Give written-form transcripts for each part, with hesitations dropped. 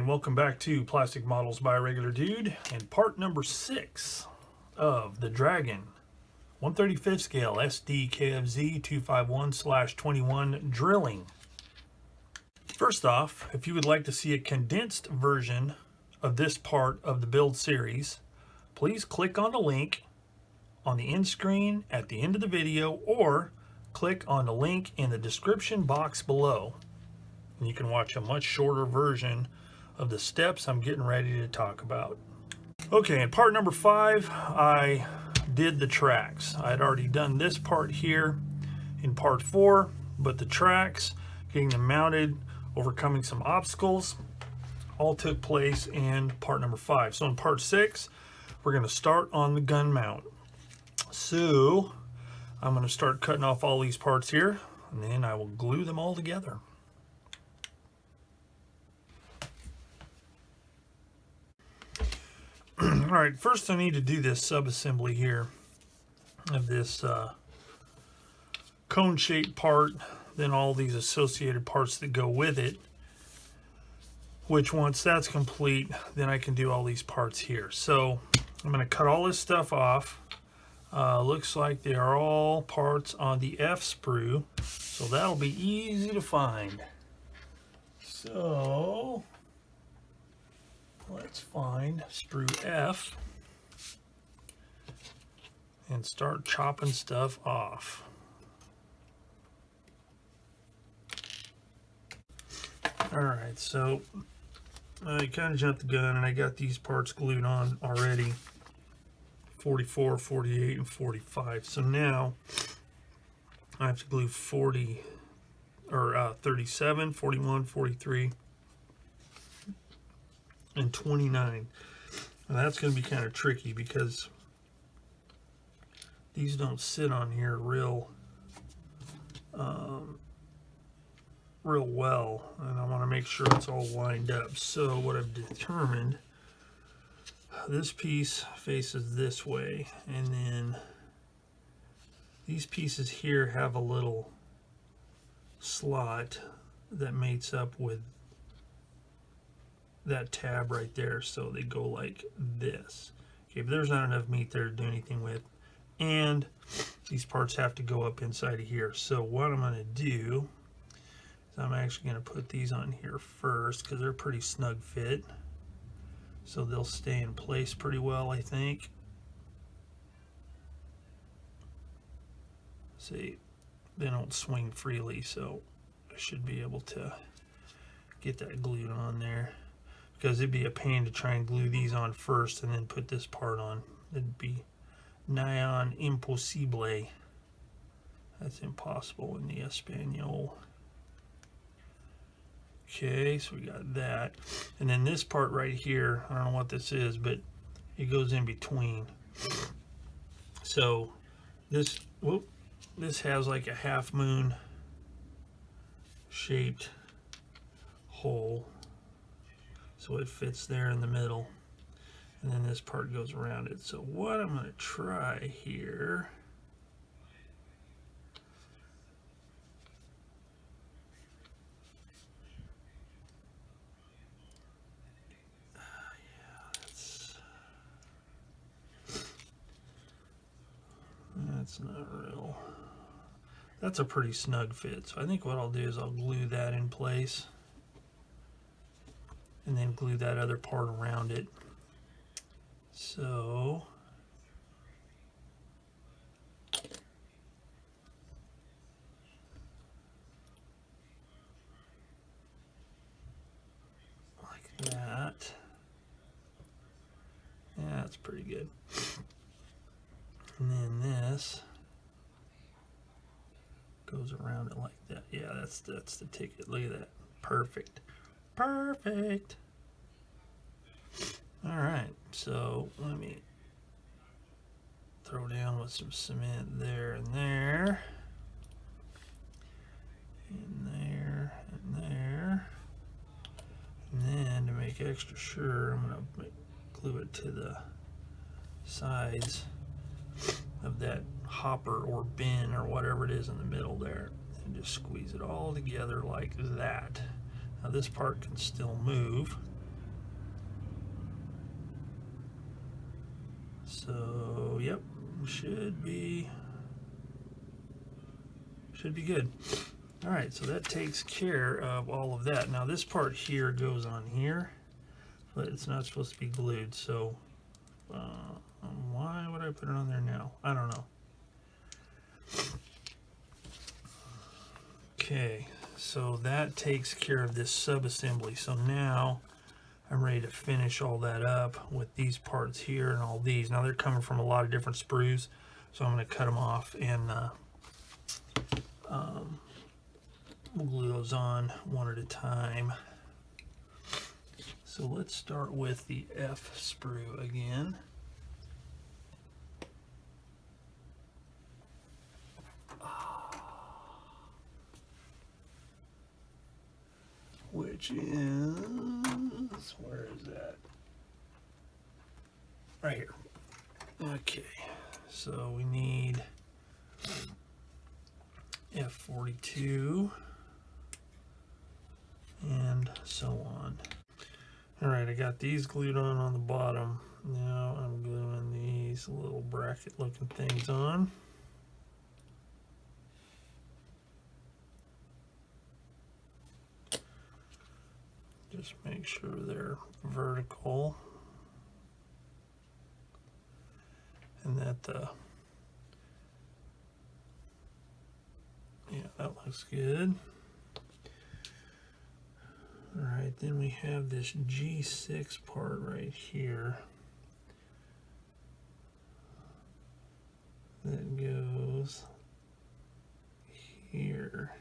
and welcome back to Plastic Models by a Regular Dude and part number 6 of the Dragon 1/35 scale SdKfz 251/21 drilling. First off, if you would like to see a condensed version of this part of the build series, please click on the link on the end screen at the end of the video or click on the link in the description box below. And you can watch a much shorter version of the steps I'm getting ready to talk about. Okay, in part number 5, I did the tracks. I had already done this part here in part 4, but the tracks, getting them mounted, overcoming some obstacles, all took place in part number 5. So in part 6, we're going to start on the gun mount. So I'm going to start cutting off all these parts here, and then I will glue them all together. Alright, first I need to do this sub-assembly here of this cone-shaped part, then all these associated parts that go with it, which once that's complete, then I can do all these parts here. So I'm going to cut all this stuff off. Looks like they are all parts on the F sprue, so that'll be easy to find. So let's find sprue F and start chopping stuff off. Alright, so I kind of jumped the gun and I got these parts glued on already. 44, 48, and 45. So now I have to glue 37, 41, 43, and 29. And that's going to be kind of tricky because these don't sit on here real well, and I want to make sure it's all lined up. So what I've determined, this piece faces this way, and then these pieces here have a little slot that mates up with that tab right there, so they go like this. Okay, but there's not enough meat there to do anything with, and these parts have to go up inside of here. So what I'm going to do is I'm actually going to put these on here first because they're pretty snug fit, so they'll stay in place pretty well, I think. See, they don't swing freely, so I should be able to get that glued on there, because it'd be a pain to try and glue these on first and then put this part on. It'd be nigh on impossible. That's impossible in the Espanol. Okay, so we got that. And then this part right here, I don't know what this is, but it goes in between. So this, this has like a half moon shaped hole. So it fits there in the middle. And then this part goes around it. So what I'm going to try here, that's not real. That's a pretty snug fit. So I think what I'll do is I'll glue that in place and then glue that other part around it. So like that. Yeah, that's pretty good. And then this goes around it like that. Yeah, that's the ticket. Look at that. Perfect. Perfect. All right, so let me throw down with some cement there and there, and there and there, and then to make extra sure, I'm going to glue it to the sides of that hopper or bin or whatever it is in the middle there, and just squeeze it all together like that. Now this part can still move, So, yep, should be good. All right, so that takes care of all of that. Now this part here goes on here, but it's not supposed to be glued. So why would I put it on there now? I don't know. Okay, so that takes care of this sub-assembly. So now I'm ready to finish all that up with these parts here and all these. Now they're coming from a lot of different sprues, so I'm going to cut them off and we'll glue those on one at a time. So let's start with the F sprue again. Which is, where is that? Right here. Okay, so we need F42 and so on. All right, I got these glued on the bottom. Now I'm gluing these little bracket looking things on. Just make sure they're vertical and that yeah, that looks good. All right, then we have this G6 part right here that goes here.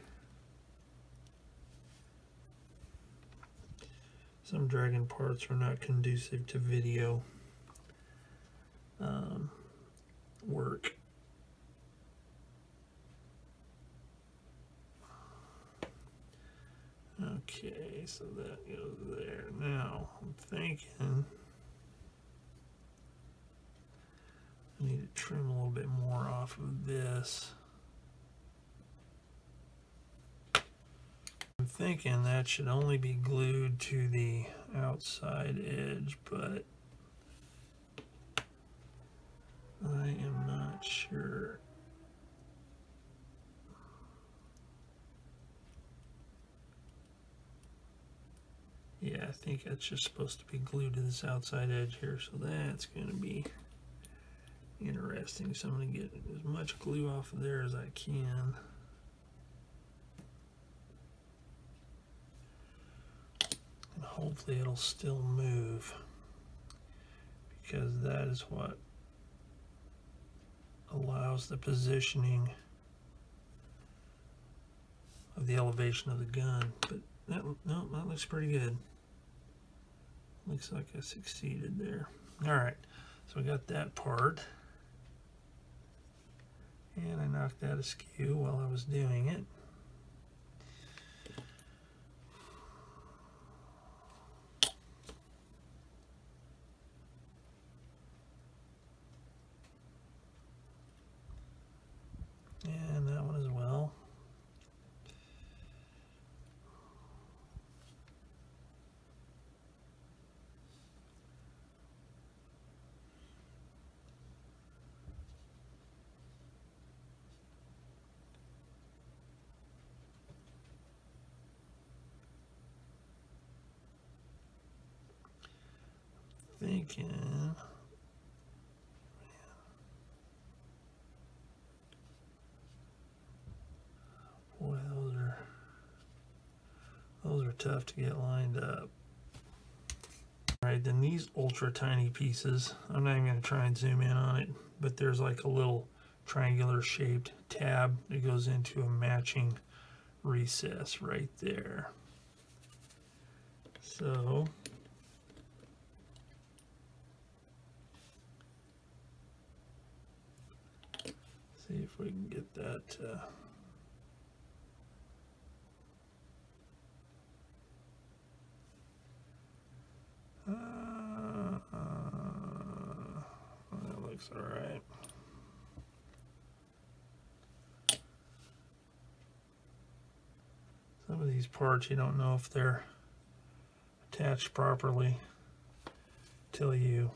Some dragon parts are not conducive to video work. Okay, so that goes there. Now, I'm thinking I need to trim a little bit more off of this. I'm thinking that should only be glued to the outside edge, but I am not sure. Yeah, I think that's just supposed to be glued to this outside edge here, so that's going to be interesting. So I'm going to get as much glue off of there as I can. And hopefully it'll still move, because that is what allows the positioning of the elevation of the gun. But no, that looks pretty good. Looks like I succeeded there. All right, so we got that part, and I knocked that askew while I was doing it. And that one as well. Thinking, boy, those are tough to get lined up. All right, then these ultra tiny pieces, I'm not even going to try and zoom in on it, but there's like a little triangular shaped tab that goes into a matching recess right there. So see if we can get that that looks all right. Some of these parts you don't know if they're attached properly till you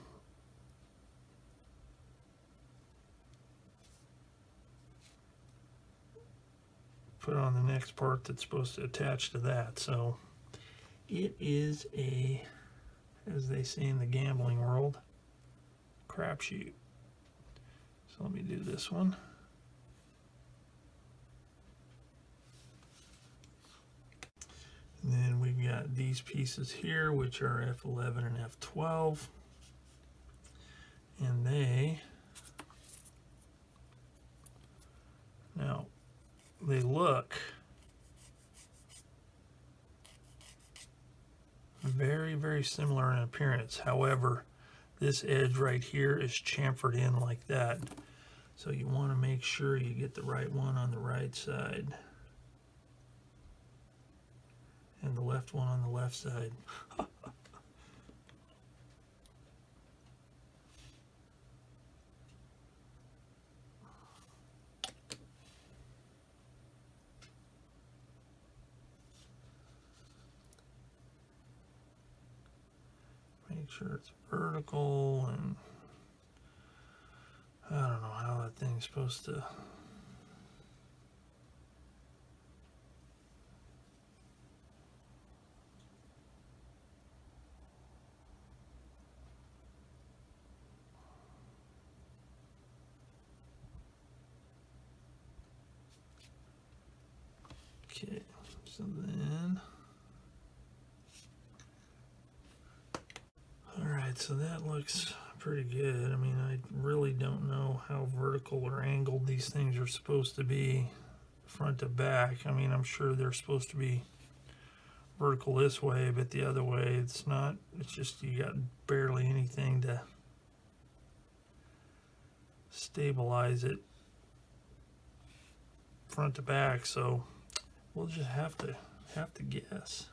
put on the next part that's supposed to attach to that. So it is a, as they say in the gambling world, crapshoot. So let me do this one. And then we've got these pieces here, which are F11 and F12. And they look very, very similar in appearance. However, this edge right here is chamfered in like that. So you want to make sure you get the right one on the right side and the left one on the left side. Make sure it's vertical, and I don't know how that thing's supposed to. Okay, so then, all right, so that looks pretty good. I mean, I really don't know how vertical or angled these things are supposed to be front to back. I mean, I'm sure they're supposed to be vertical this way, but the other way it's not. It's just you got barely anything to stabilize it front to back, so we'll just have to guess.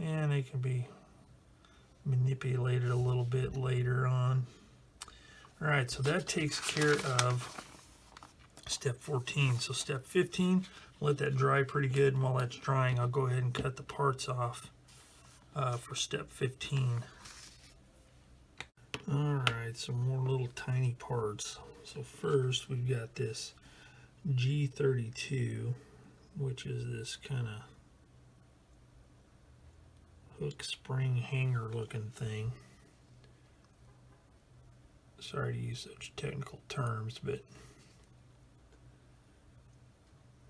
And they can be manipulated a little bit later on. All right, so that takes care of step 14. So step 15, let that dry pretty good, and while that's drying, I'll go ahead and cut the parts off for step 15. All right, some more little tiny parts. So first, we've got this G32, which is this kind of hook spring hanger looking thing. Sorry to use such technical terms, but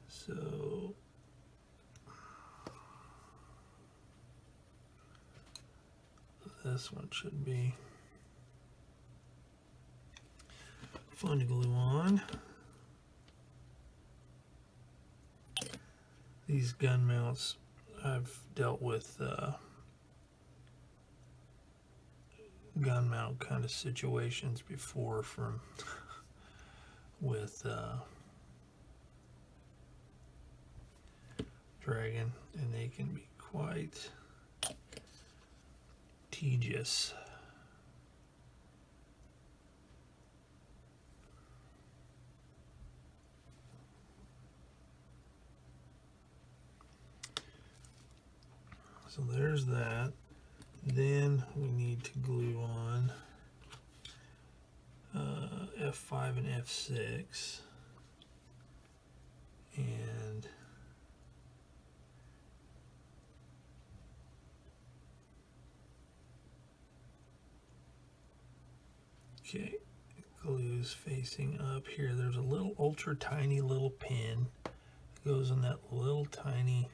so this one should be fun to glue on. These gun mounts I've dealt with gun mount kind of situations before from with Dragon, and they can be quite tedious. So there's that. Then we need to glue on F5 and F6, and okay, glue's facing up here. There's a little ultra tiny little pin that goes in that little tiny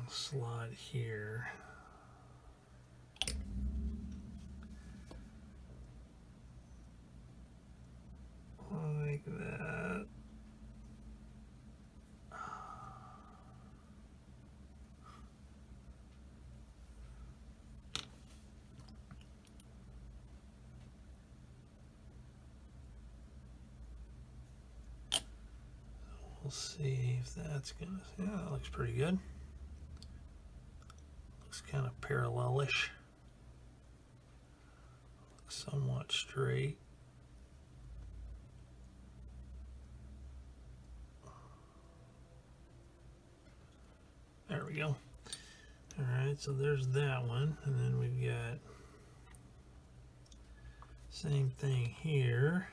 slot here. Like that. We'll see if that's gonna, yeah, that looks pretty good. Looks kind of parallelish. Looks somewhat straight. There we go. All right, so there's that one, and then we've got same thing here.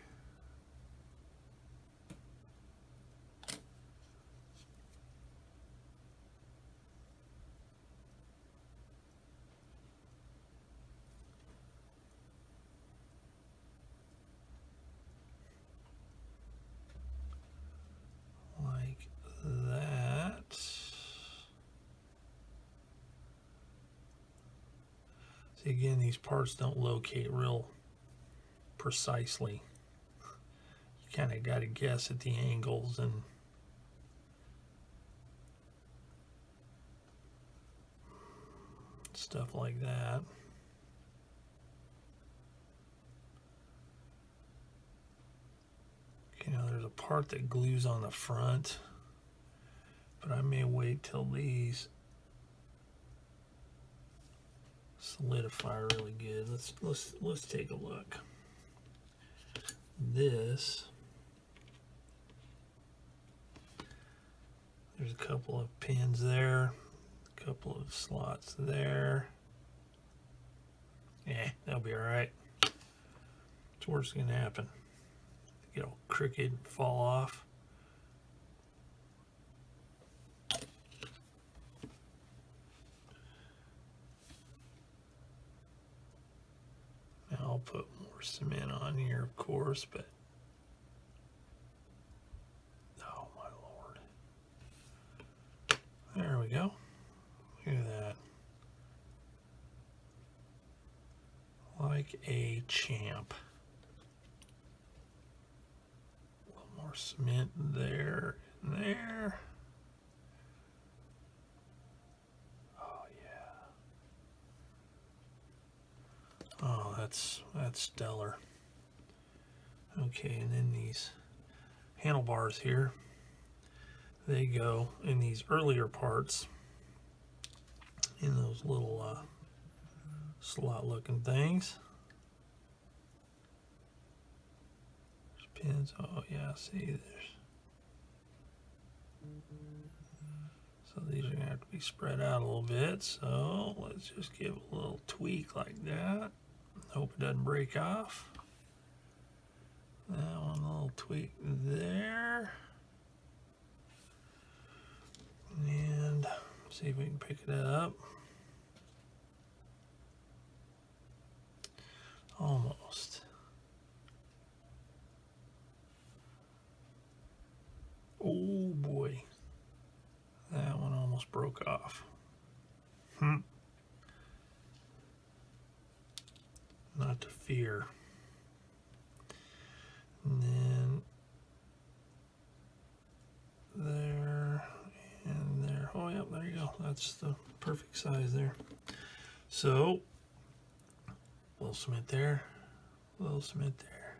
Like that. See, again, these parts don't locate real precisely. You kind of got to guess at the angles and stuff like that. You know, there's a part that glues on the front, but I may wait till these solidify really good. Let's take a look. This, there's a couple of pins there, a couple of slots there. Yeah, that'll be all right. What's worse gonna happen? Get all crooked and fall off. Now I'll put more cement on here, of course, but oh my Lord. There we go. Look at that. Like a champ. A little more cement there and there. Oh yeah. Oh, that's stellar. Okay, and then these handlebars here, they go in these earlier parts in those little slot looking things. There's pins. Oh yeah, see, there's, so these are gonna have to be spread out a little bit, so let's just give a little tweak like that. Hope it doesn't break off. That one, a little tweak there, and see if we can pick it up. Almost. Oh boy, that one almost broke off. Not to fear. And then there and there. Oh yeah, there you go. That's the perfect size there. So a little cement there, a little cement there,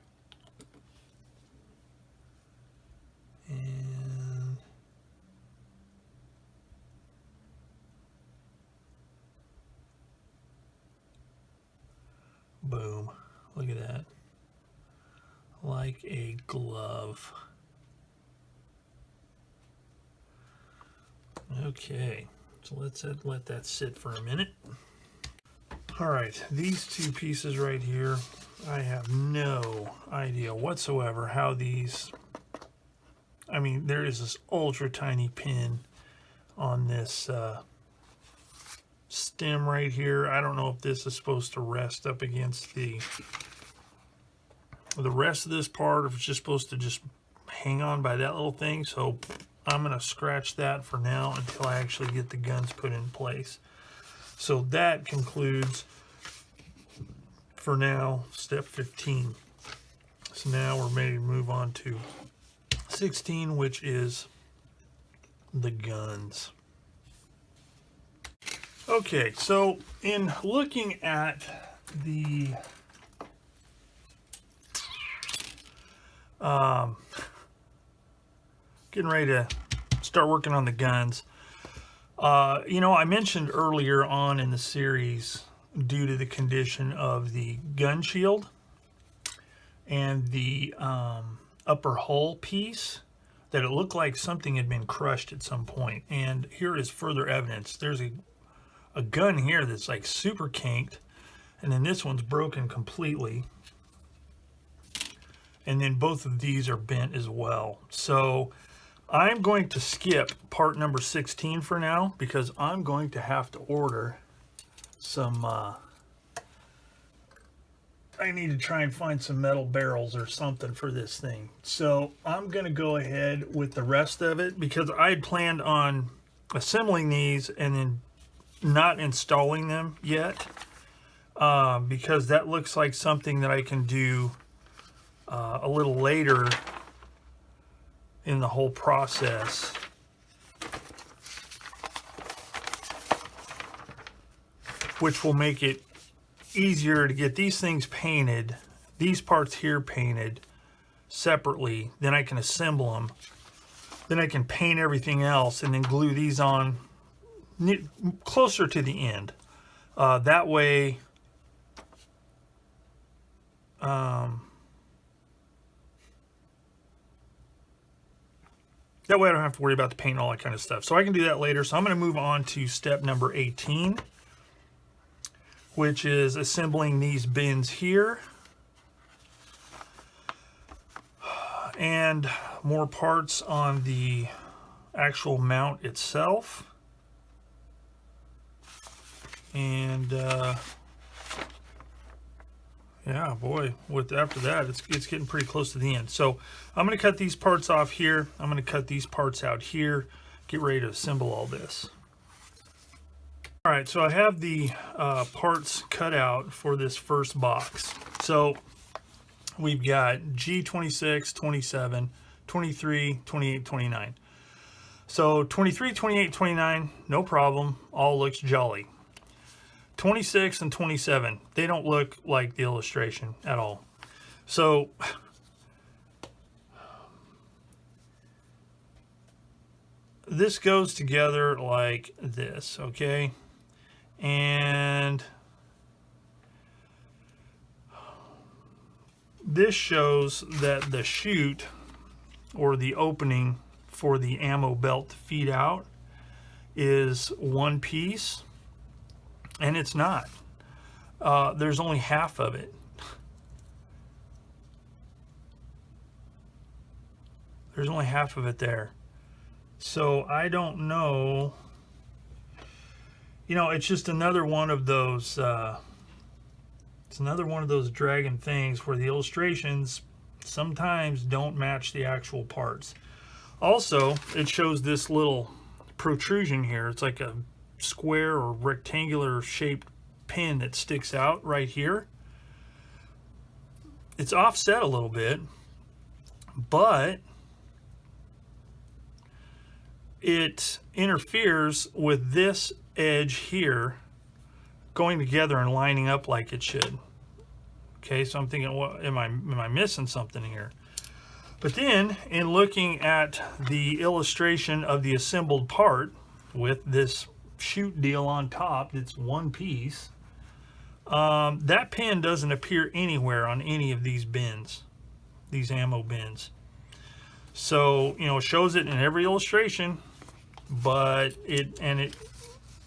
and boom. Look at that. Like a glove. Okay, so let's let that sit for a minute. All right, these two pieces right here, I have no idea whatsoever how these, I mean, there is this ultra tiny pin on this stem right here. I don't know if this is supposed to rest up against the rest of this part, or if it's just supposed to just hang on by that little thing. So I'm gonna scratch that for now until I actually get the guns put in place. So that concludes, for now, step 15. So now we're ready to move on to 16, which is the guns. Okay, so in looking at the getting ready to start working on the guns, you know, I mentioned earlier on in the series, due to the condition of the gun shield and the upper hull piece, that it looked like something had been crushed at some point. And here is further evidence. There's a a gun here that's like super kinked, and then this one's broken completely, and then both of these are bent as well. So I'm going to skip part number 16 for now, because I'm going to have to order some I need to try and find some metal barrels or something for this thing. So I'm going to go ahead with the rest of it, because I had planned on assembling these and then not installing them yet, because that looks like something that I can do a little later in the whole process. Which will make it easier to get these things painted, these parts here painted separately. Then I can assemble them. Then I can paint everything else and then glue these on closer to the end. That way, I don't have to worry about the paint and all that kind of stuff. So I can do that later. So I'm going to move on to step number 18. Which is assembling these bins here. And more parts on the actual mount itself. And yeah, boy, after that, it's getting pretty close to the end. So I'm going to cut these parts off here. I'm going to cut these parts out here. Get ready to assemble all this. All right, so I have the parts cut out for this first box. So we've got G26, 27, 23, 28, 29. So 23, 28, 29, no problem. All looks jolly. 26 and 27, they don't look like the illustration at all. So this goes together like this, okay? And this shows that the chute, or the opening for the ammo belt to feed out, is one piece, and it's not. There's only half of it. There's only half of it there. So I don't know. You know, it's just another one of those, it's another one of those dragon things where the illustrations sometimes don't match the actual parts. Also, it shows this little protrusion here. It's like a square or rectangular shaped pin that sticks out right here. It's offset a little bit, but it interferes with this edge here going together and lining up like it should. Okay, so I'm thinking, well, am I missing something here? But then, in looking at the illustration of the assembled part with this chute deal on top, it's one piece, that pin doesn't appear anywhere on any of these bins, these ammo bins. So, you know, it shows it in every illustration, but it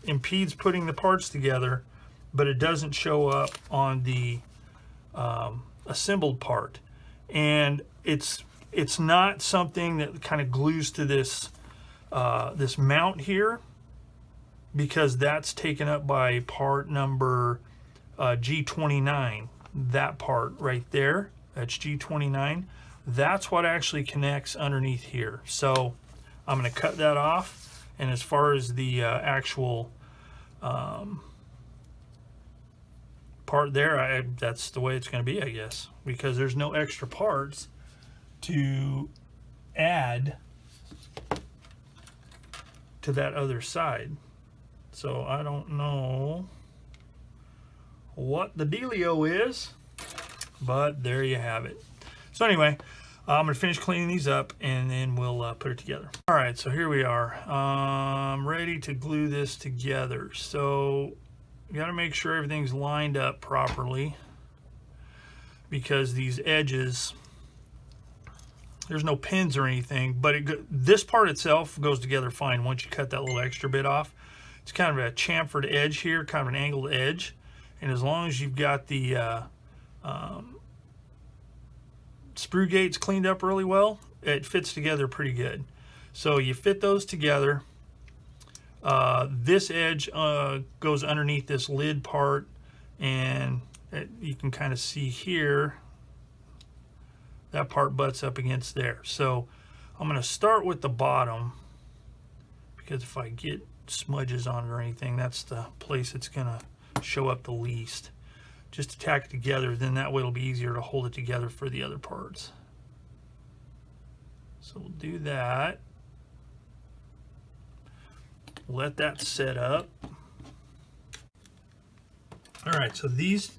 impedes putting the parts together, but it doesn't show up on the assembled part. And it's not something that kind of glues to this this mount here, because that's taken up by part number G29. That part right there, that's G29. That's what actually connects underneath here. So I'm going to cut that off. And as far as the actual part there, that's the way it's going to be, I guess, because there's no extra parts to add to that other side. So I don't know what the dealio is, but there you have it. So anyway, I'm going to finish cleaning these up and then we'll put it together. All right, so here we are. I'm ready to glue this together. So you got to make sure everything's lined up properly, because these edges, there's no pins or anything, but this part itself goes together fine once you cut that little extra bit off. It's kind of a chamfered edge here, kind of an angled edge. And as long as you've got the sprue gates cleaned up really well, it fits together pretty good. So you fit those together. This edge goes underneath this lid part, and you can kind of see here that part butts up against there. So I'm going to start with the bottom, because if I get smudges on it or anything, that's the place it's going to show up the least. Just to tack it together, then that way it'll be easier to hold it together for the other parts. So we'll do that. Let that set up. All right, so these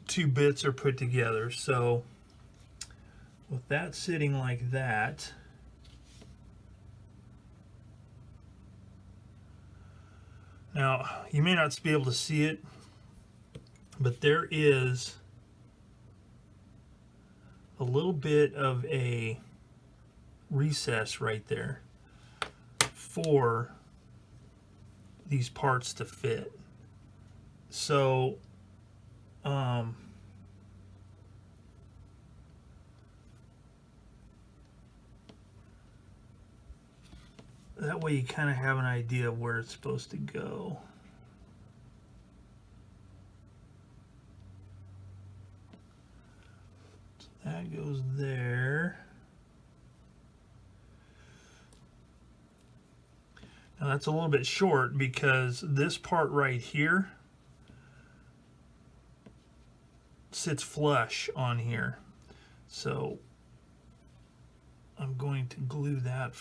two bits are put together. So with that sitting like that, now you may not be able to see it, but there is a little bit of a recess right there for these parts to fit. So that way you kind of have an idea of where it's supposed to go. So that goes there. Now that's a little bit short because this part right here sits flush on here. So I'm going to glue that.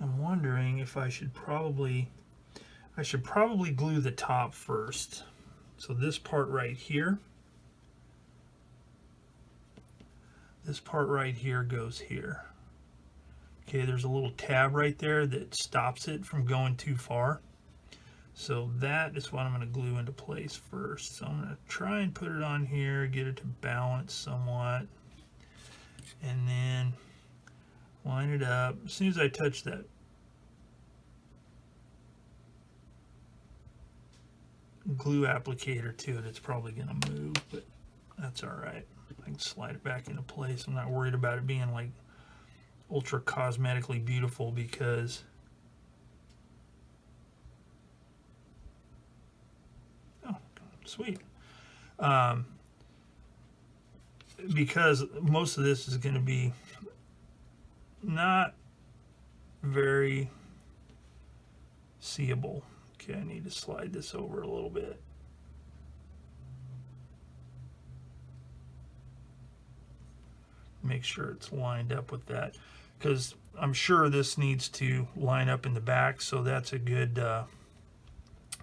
I'm wondering if I should probably glue the top first. So this part right here, goes here. Okay, there's a little tab right there that stops it from going too far. So that is what I'm going to glue into place first. So I'm going to try and put it on here, get it to balance somewhat, and then line it up. As soon as I touch that glue applicator to it, it's probably going to move, but that's all right. I can slide it back into place. I'm not worried about it being like ultra cosmetically beautiful because sweet. Because most of this is going to be not very seeable. Okay, I need to slide this over a little bit. Make sure it's lined up with that, because I'm sure this needs to line up in the back, so that's a good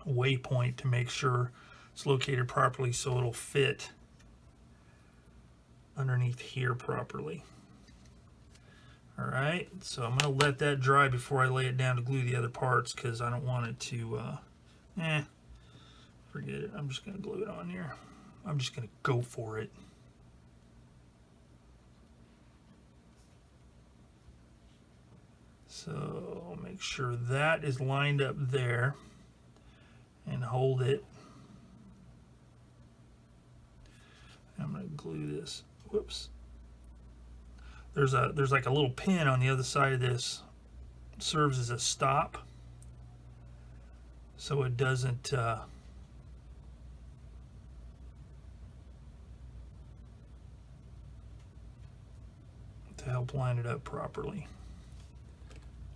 waypoint to make sure it's located properly so it'll fit underneath here properly. All right, so I'm going to let that dry before I lay it down to glue the other parts, because I don't want it to, forget it. I'm just going to glue it on here. I'm just going to go for it. So make sure that is lined up there and hold it. I'm going to glue this. Whoops. There's like a little pin on the other side of this. It serves as a stop, so it doesn't to help line it up properly.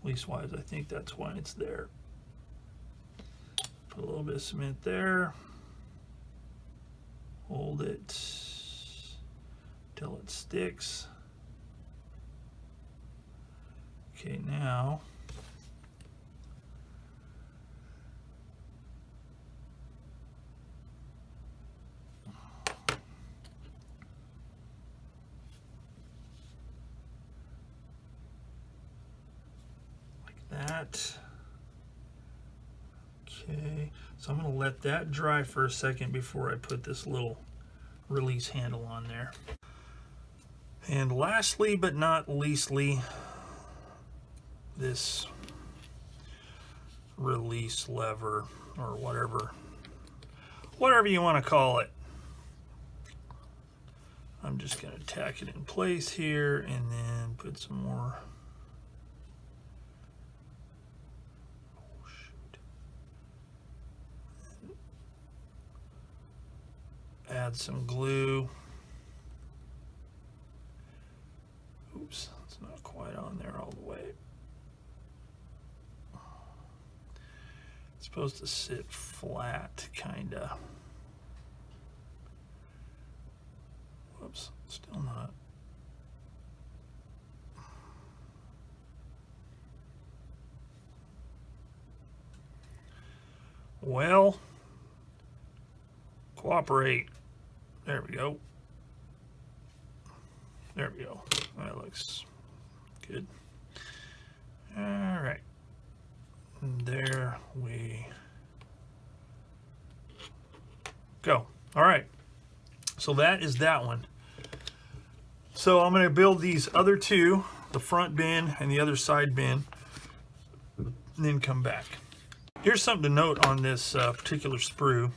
Leastwise, I think that's why it's there. Put a little bit of cement there. Hold it till it sticks. Okay, now like that. Okay, so I'm going to let that dry for a second before I put this little release handle on there. And lastly but not leastly, this release lever or whatever you want to call it. I'm just going to tack it in place here and then put some more. Oh, shoot. Add some glue. Oops, it's not quite on there all the way. It's supposed to sit flat, kinda. Whoops, still not. Well, cooperate. There we go. There we go. That looks good. All right. There we go. All right. So that is that one. So I'm going to build these other two, the front bin and the other side bin, and then come back. Here's something to note on this particular sprue.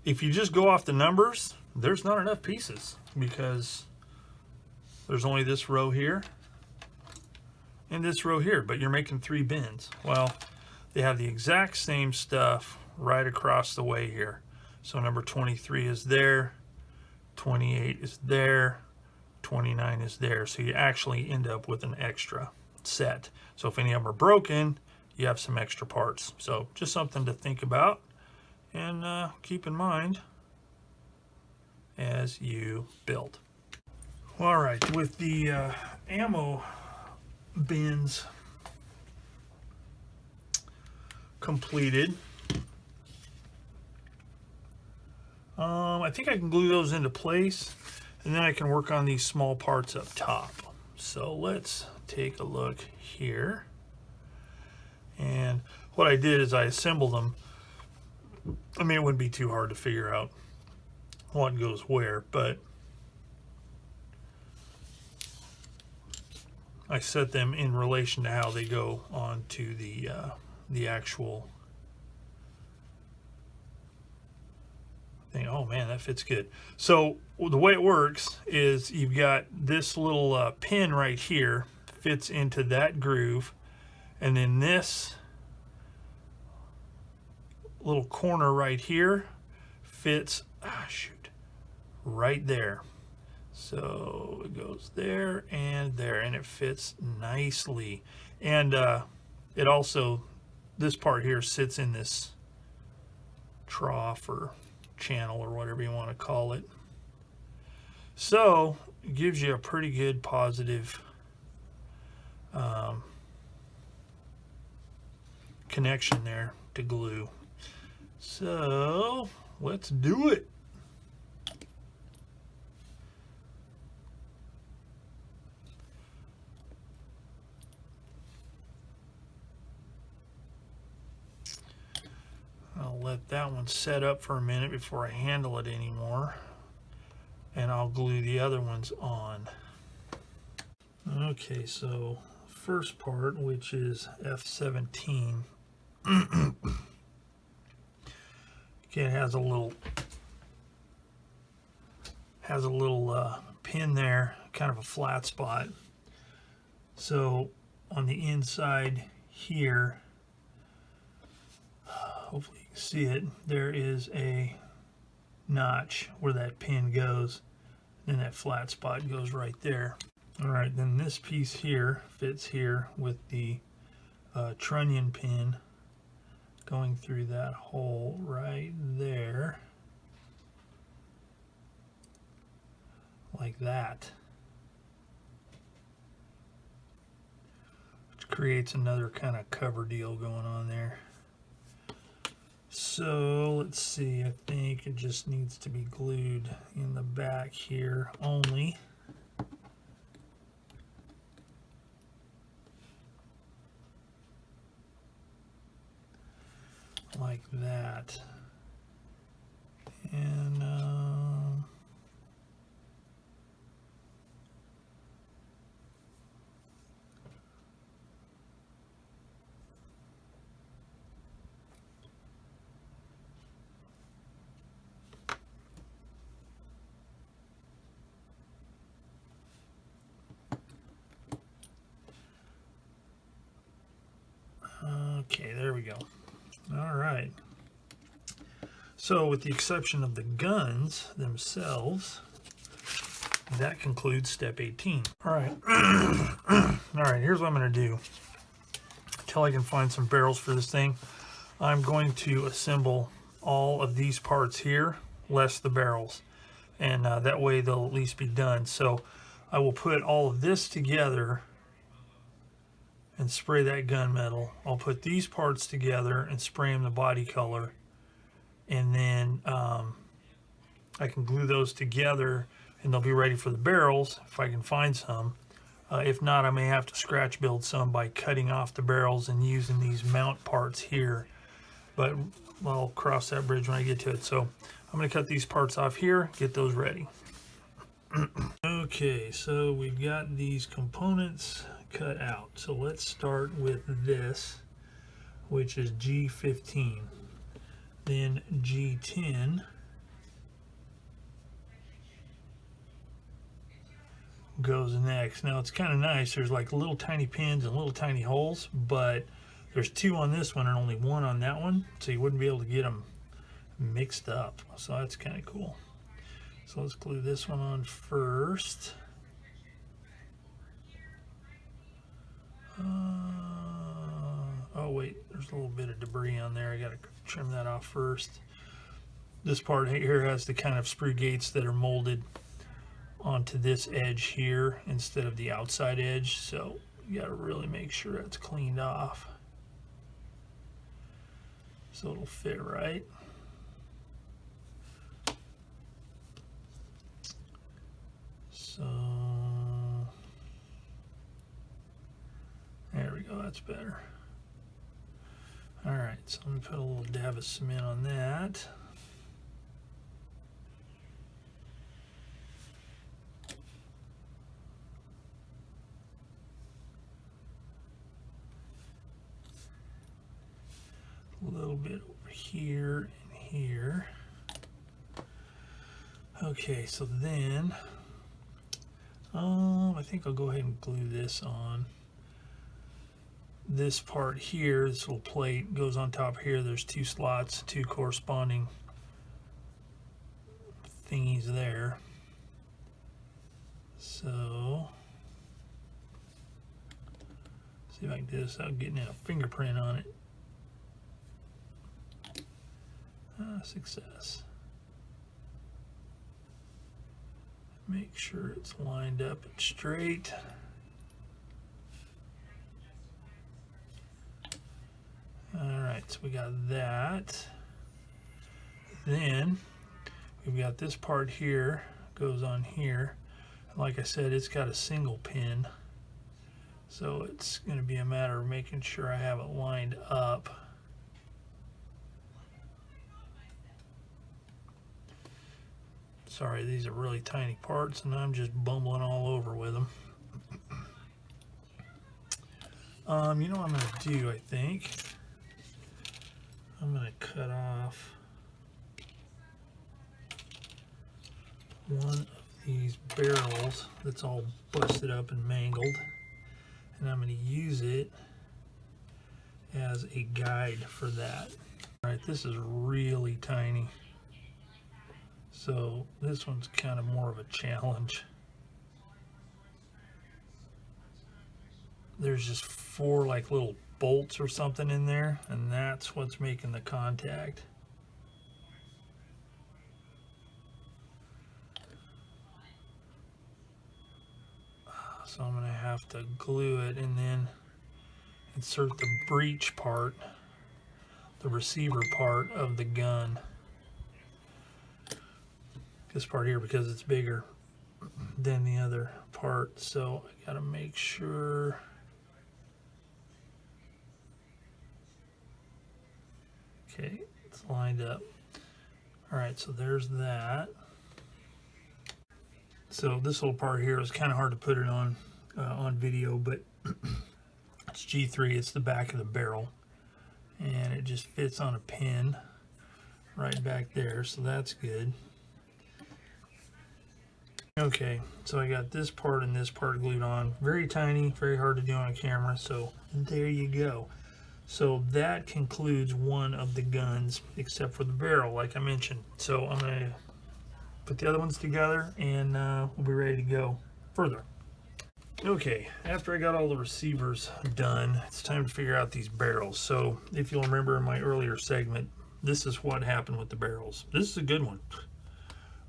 If you just go off the numbers, there's not enough pieces because there's only this row here and this row here, but you're making 3 bins. Well, they have the exact same stuff right across the way here. So number 23 is there, 28 is there, 29 is there. So you actually end up with an extra set. So if any of them are broken, you have some extra parts. So just something to think about and keep in mind as you build. All right, with the ammo bins completed, I think I can glue those into place and then I can work on these small parts up top. So let's take a look here. And what I did is I assembled them. I mean, it wouldn't be too hard to figure out what goes where, but I set them in relation to how they go onto the actual thing. Oh man, that fits good. So the way it works is you've got this little pin right here fits into that groove, and then this little corner right here fits right there. So it goes there, and it fits nicely. And it also, this part here sits in this trough or channel or whatever you want to call it. So it gives you a pretty good positive connection there to glue. So let's do it. I'll let that one set up for a minute before I handle it anymore, and I'll glue the other ones on. Okay, so first part, which is F17, okay, it has a little pin there, kind of a flat spot. So on the inside here, hopefully you can see it, there is a notch where that pin goes, and that flat spot goes right there. All right, then this piece here fits here with the trunnion pin going through that hole right there, like that, which creates another kind of cover deal going on there. So let's see, I think it just needs to be glued in the back here only. Like that. And Okay, there we go. All right. So with the exception of the guns themselves, that concludes step 18. All right. All right, here's what I'm going to do. Until I can find some barrels for this thing, I'm going to assemble all of these parts here, less the barrels. And that way they'll at least be done. So I will put all of this together and spray that gunmetal. I'll put these parts together and spray them the body color. And then I can glue those together and they'll be ready for the barrels if I can find some. If not, I may have to scratch build some by cutting off the barrels and using these mount parts here. But I'll cross that bridge when I get to it. So I'm going to cut these parts off here, get those ready. Okay, so we've got these components cut out. So let's start with this, which is G15. Then G10. Goes next. Now it's kind of nice. There's like little tiny pins and little tiny holes, but there's 2 on this one and only 1 on that one, so you wouldn't be able to get them mixed up. So that's kind of cool. So let's glue this one on first. Oh wait, there's a little bit of debris on there. I gotta trim that off first. This part here has the kind of sprue gates that are molded onto this edge here instead of the outside edge, so you got to really make sure it's cleaned off so it'll fit right. So there we go, that's better. All right, so I'm gonna put a little dab of cement on that. A little bit over here and here. Okay, so then I think I'll go ahead and glue this on. This part here, this little plate goes on top here. There's 2 slots, 2 corresponding thingies there. So see if I can do this without getting a fingerprint on it. Success. Make sure it's lined up and straight. Alright, so we got that. Then we've got this part here, goes on here. Like I said, it's got a single pin. So it's going to be a matter of making sure I have it lined up. Sorry, these are really tiny parts and I'm just bumbling all over with them. You know what I'm going to do, I think? I'm going to cut off one of these barrels that's all busted up and mangled, and I'm going to use it as a guide for that. Alright, this is really tiny. So this one's kind of more of a challenge. There's just 4 like little bolts or something in there, and that's what's making the contact. So I'm going to have to glue it and then insert the breech part, the receiver part of the gun. This part here, because it's bigger than the other part, so I gotta make sure. Okay, it's lined up. All right, so there's that. So this little part here is kind of hard to put it on video, but it's G3. It's the back of the barrel, and it just fits on a pin right back there, so that's good. Okay, so I got this part and this part glued on. Very tiny, very hard to do on camera, so there you go. So that concludes one of the guns, except for the barrel, like I mentioned. So I'm going to put the other ones together, and we'll be ready to go further. Okay, after I got all the receivers done, it's time to figure out these barrels. So if you'll remember in my earlier segment, this is what happened with the barrels. This is a good one.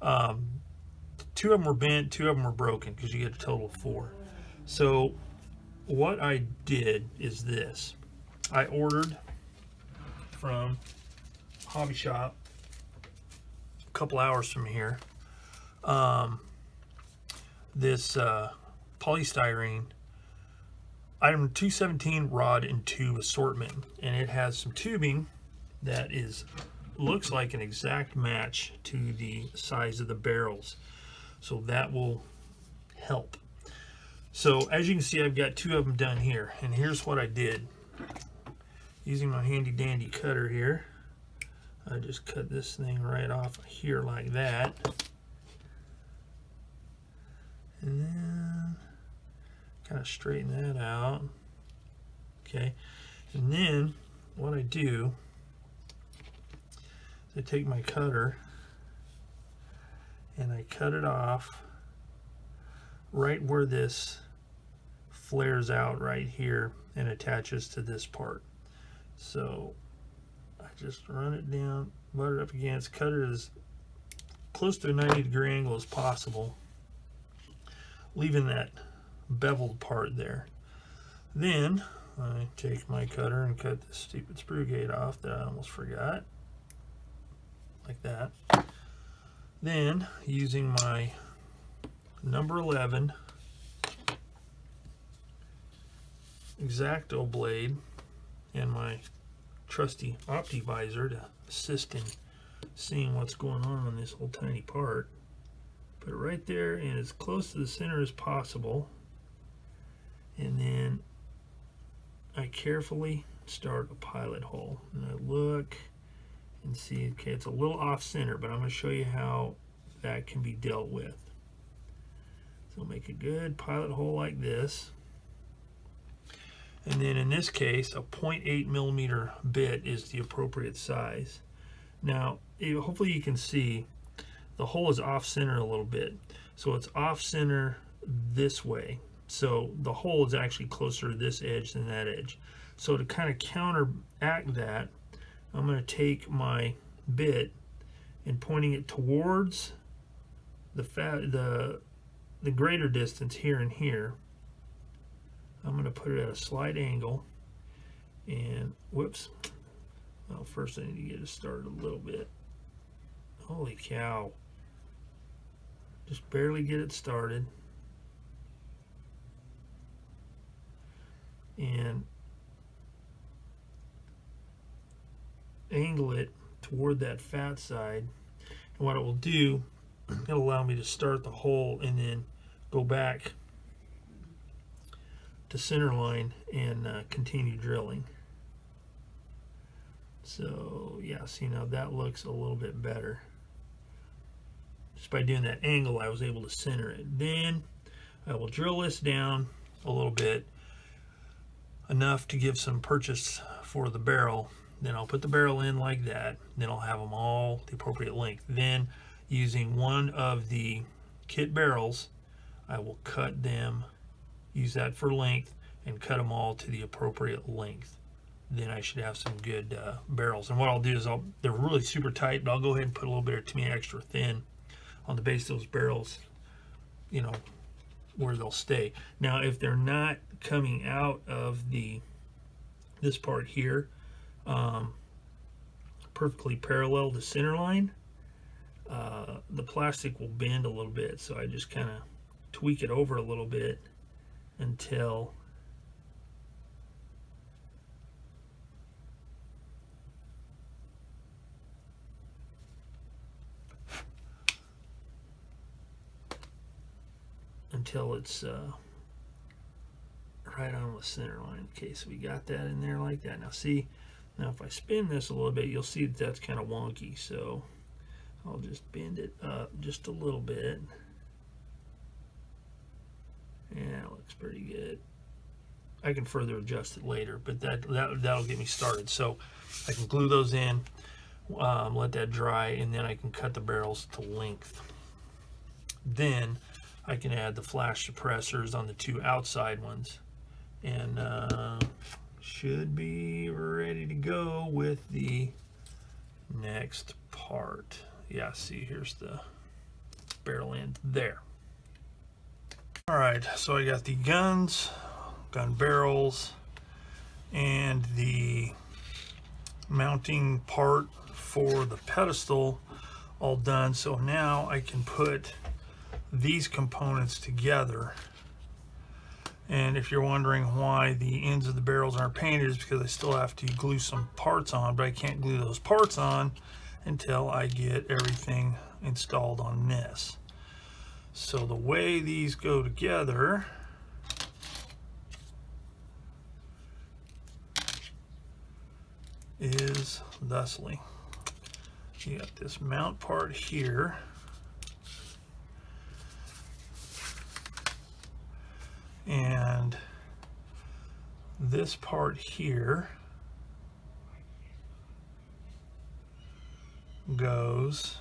2 of them were bent, 2 of them were broken, because you get a total of 4. So what I did is this. I ordered from Hobby Shop a couple hours from here this polystyrene item 217 rod and tube assortment, and it has some tubing that looks like an exact match to the size of the barrels, so that will help. So as you can see, I've got 2 of them done here, and here's what I did. Using my handy dandy cutter here, I just cut this thing right off here like that, and then kind of straighten that out. Okay, and then what I do is I take my cutter and I cut it off right where this flares out right here and attaches to this part. So I just run it down, butt it up against, cut it as close to a 90-degree angle as possible, leaving that beveled part there. Then I take my cutter and cut this stupid sprue gate off that I almost forgot, like that. Then using my number 11 X-Acto blade and my trusty Optivisor to assist in seeing what's going on this little tiny part, put it right there and as close to the center as possible, and then I carefully start a pilot hole, and I look and see, okay, it's a little off center, but I'm going to show you how that can be dealt with. So make a good pilot hole like this, and then in this case a 0.8 millimeter bit is the appropriate size. Now hopefully you can see the hole is off center a little bit, so it's off center this way, so the hole is actually closer to this edge than that edge. So to kind of counteract that, I'm going to take my bit and pointing it towards the greater distance here and here, I'm going to put it at a slight angle, and whoops, well, first I need to get it started a little bit. Holy cow, just barely get it started, and angle it toward that fat side. And what it will do, it'll allow me to start the hole and then go back to center line and continue drilling. So yeah, see, now that looks a little bit better. Just by doing that angle, I was able to center it. Then I will drill this down a little bit, enough to give some purchase for the barrel. Then I'll put the barrel in like that. Then I'll have them all the appropriate length. Then using one of the kit barrels, I will cut them, use that for length, and cut them all to the appropriate length. Then I should have some good barrels. And what I'll do is they're really super tight, but I'll go ahead and put a little bit of to me extra thin on the base of those barrels, you know, where they'll stay. Now if they're not coming out of this part here perfectly parallel to center line, the plastic will bend a little bit, so I just kind of tweak it over a little bit until it's right on the center line. Okay, so we got that in there like that. Now see, now if I spin this a little bit, you'll see that that's kind of wonky, so I'll just bend it up just a little bit. Yeah, it looks pretty good. I can further adjust it later, but that'll get me started. So I can glue those in, let that dry, and then I can cut the barrels to length. Then I can add the flash suppressors on the two outside ones, and should be ready to go with the next part. Yeah, see, here's the barrel end there. All right, so I got the gun barrels, and the mounting part for the pedestal all done. So now I can put these components together. And if you're wondering why the ends of the barrels aren't painted, it's because I still have to glue some parts on, but I can't glue those parts on until I get everything installed on this. So the way these go together is thusly. You got this mount part here, and this part here goes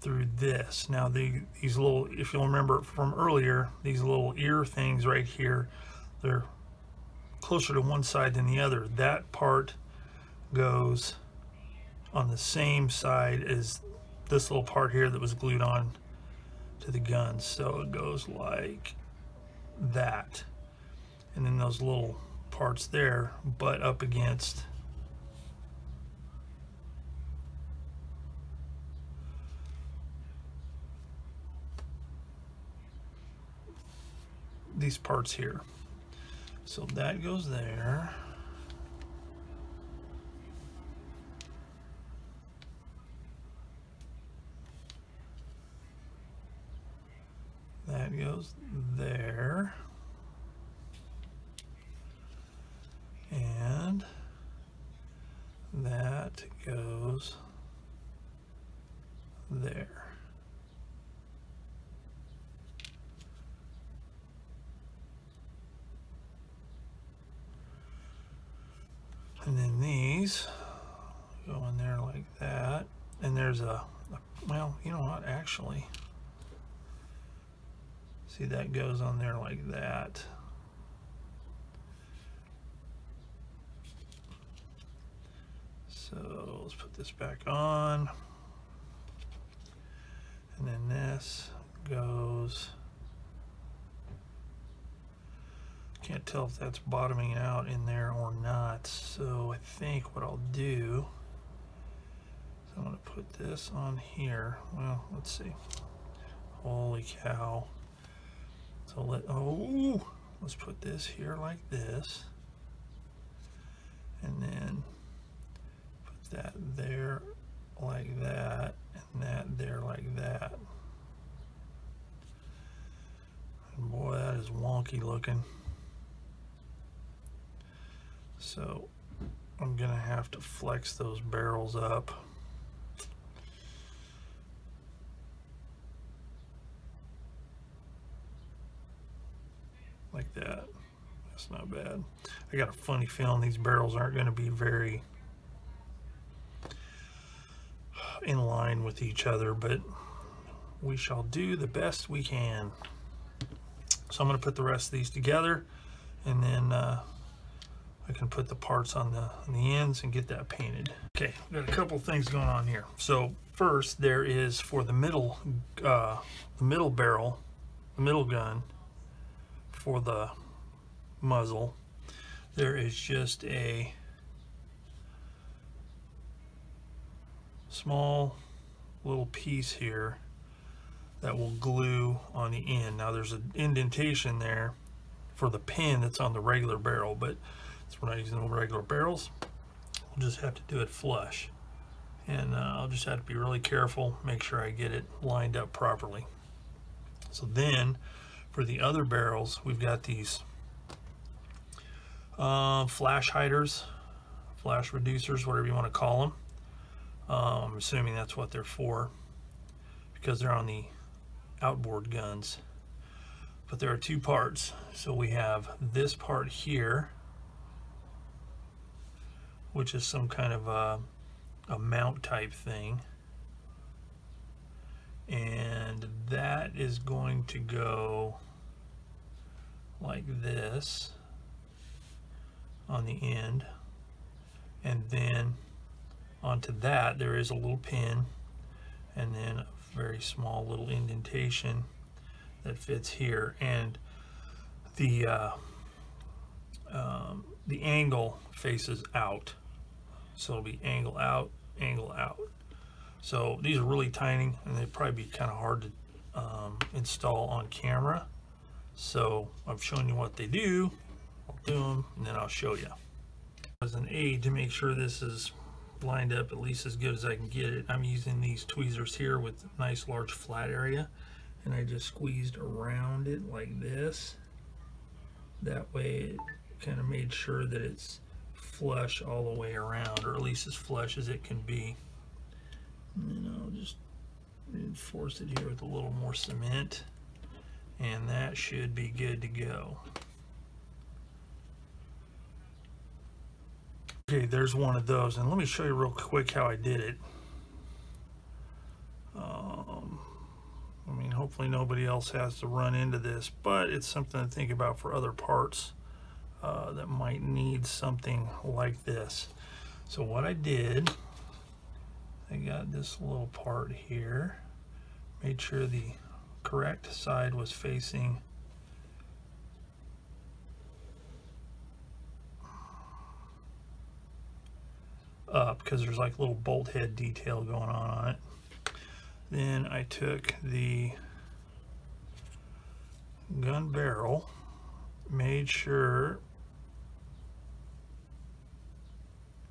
through this. Now these little, if you'll remember from earlier, these little ear things right here, they're closer to one side than the other. That part goes on the same side as this little part here that was glued on to the gun. So it goes like that, and then those little parts there butt up against these parts here. So that goes there. That goes there. And that goes there. And then these go in there like that. And there's well, you know what, actually, see, that goes on there like that. So let's put this back on. And then this goes, can't tell if that's bottoming out in there or not. So I think what I'll do is I'm going to put this on here. Well, let's see. Holy cow. So let's put this here like this, and then put that there like that, and that there like that. And boy, that is wonky looking. So I'm gonna have to flex those barrels up. Like that. That's not bad. I got a funny feeling these barrels aren't going to be very in line with each other, but we shall do the best we can. So I'm going to put the rest of these together, and then I can put the parts on the ends and get that painted. Okay, got a couple things going on here. So first, there is for the middle barrel, the middle gun, for the muzzle, there is just a small little piece here that will glue on the end. Now there's an indentation there for the pin that's on the regular barrel, but since we're not using the regular barrels, we'll just have to do it flush. And I'll just have to be really careful, make sure I get it lined up properly. So then for the other barrels, we've got these flash hiders, flash reducers, whatever you want to call them. I'm assuming that's what they're for, because they're on the outboard guns. But there are two parts. So we have this part here, which is some kind of a mount type thing. And that is going to go like this on the end. And then onto that there is a little pin, and then a very small little indentation that fits here. And the angle faces out, so it'll be angle out, angle out. So these are really tiny, and they'd probably be kind of hard to install on camera. So I've shown you what they do. I'll do them, and then I'll show you. As an aid to make sure this is lined up at least as good as I can get it, I'm using these tweezers here with a nice large flat area, and I just squeezed around it like this. That way it kind of made sure that it's flush all the way around, or at least as flush as it can be. And then I'll just reinforce it here with a little more cement, and that should be good to go. Okay, there's one of those, and let me show you real quick how I did it. I mean, hopefully nobody else has to run into this, but it's something to think about for other parts that might need something like this. So what I did, I got this little part here, made sure the correct side was facing up, because there's like a little bolt head detail going on it. Then I took the gun barrel, made sure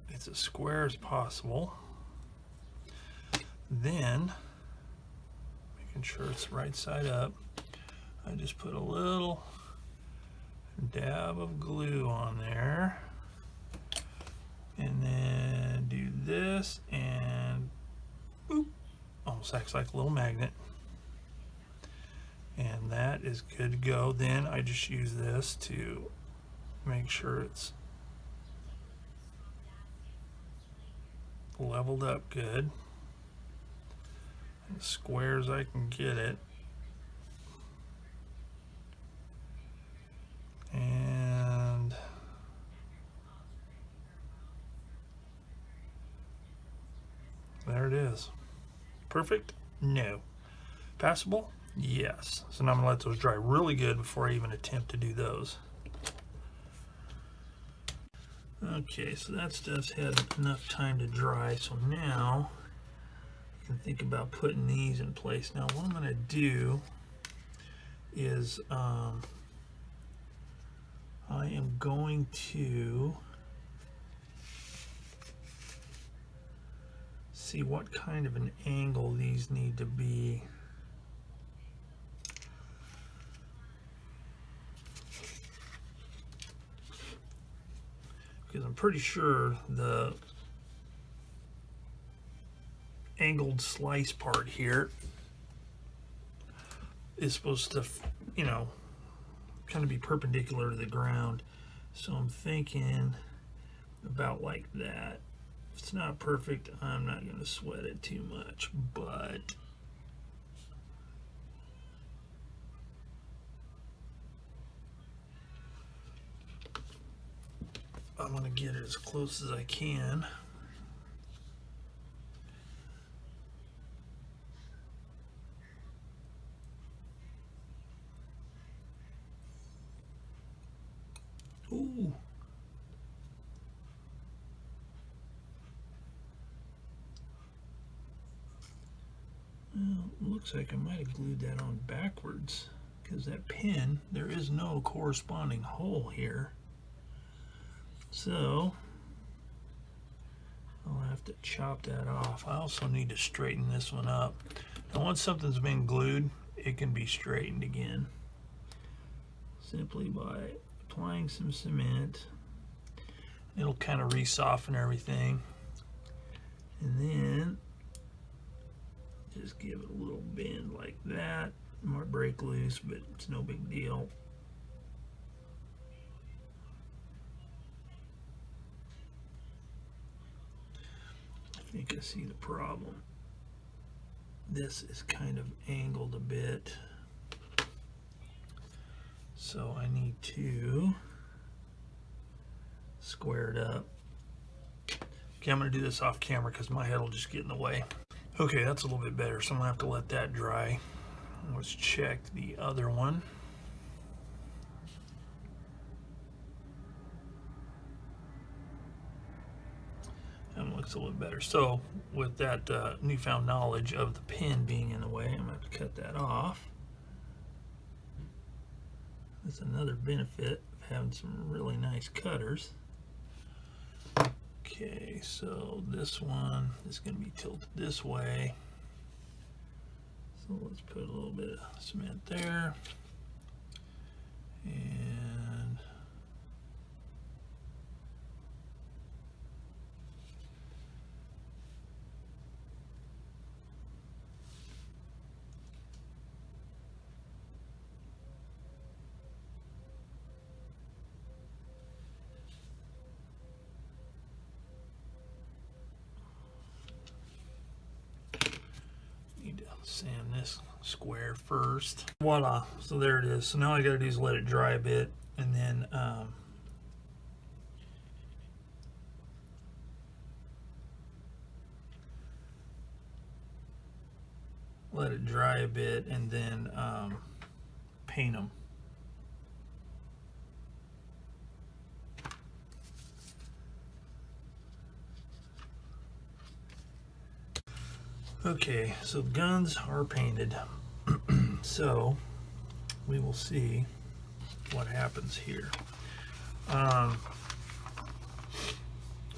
it's as square as possible, then making sure it's right side up, I just put a little dab of glue on there, and then do this, and boop, almost acts like a little magnet, and that is good to go. Then I just use this to make sure it's leveled up good, as square as I can get it. And there it is. Perfect? No. Passable? Yes. So now I'm gonna let those dry really good before I even attempt to do those. Okay, so that stuff's had enough time to dry, so now I can think about putting these in place. Now what I'm gonna do is I am going to see what kind of an angle these need to be. Because I'm pretty sure the angled slice part here is supposed to, you know, kind of be perpendicular to the ground. So I'm thinking about like that. If it's not perfect, I'm not going to sweat it too much, but I'm going to get it as close as I can. Ooh. Well, looks like I might have glued that on backwards, because that pin, there is no corresponding hole here. So I'll have to chop that off. I also need to straighten this one up. Now once something's been glued, it can be straightened again simply by applying some cement. It'll kind of re-soften everything, and then just give it a little bend like that, might break loose, but it's no big deal. I think I see the problem. This is kind of angled a bit, so I need to square it up. Okay, I'm going to do this off camera because my head will just get in the way. Okay, that's a little bit better, so I'm going to have to let that dry. Let's check the other one. And it looks a little better. So with that newfound knowledge of the pin being in the way, I'm going to have to cut that off. That's another benefit of having some really nice cutters. Okay, so this one is going to be tilted this way. So let's put a little bit of cement there. And sand this square first. Voila, so there it is. So now all I gotta do is let it dry a bit, and then let it dry a bit, and then paint them. Okay, so the guns are painted. So we will see what happens here. All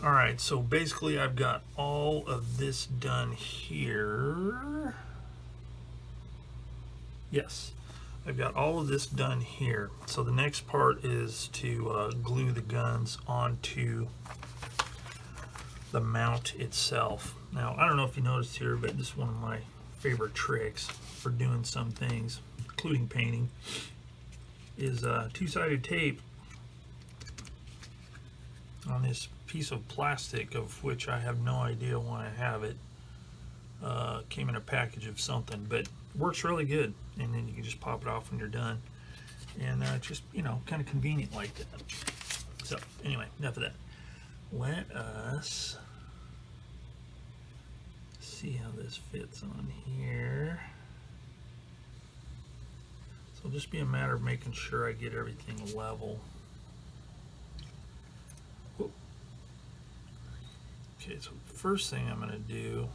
right, so basically I've got all of this done here. Yes, I've got all of this done here. So the next part is to glue the guns onto the mount itself. Now, I don't know if you noticed here, but this is one of my favorite tricks for doing some things, including painting, is two-sided tape on this piece of plastic, of which I have no idea why I have it. Came in a package of something, but works really good. And then you can just pop it off when you're done. And just, you know, kind of convenient like that. So, anyway, enough of that. Let us see how this fits on here. So it'll just be a matter of making sure I get everything level. Whoop. Okay, so the first thing I'm going to do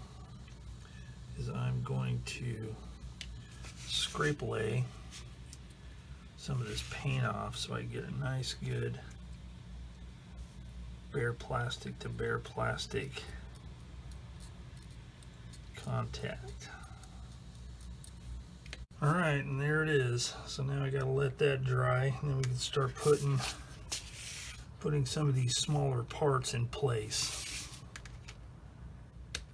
is I'm going to scrape away some of this paint off so I get a nice good bare plastic to bare plastic contact. All right, and there it is. So now I gotta let that dry, and then we can start putting some of these smaller parts in place.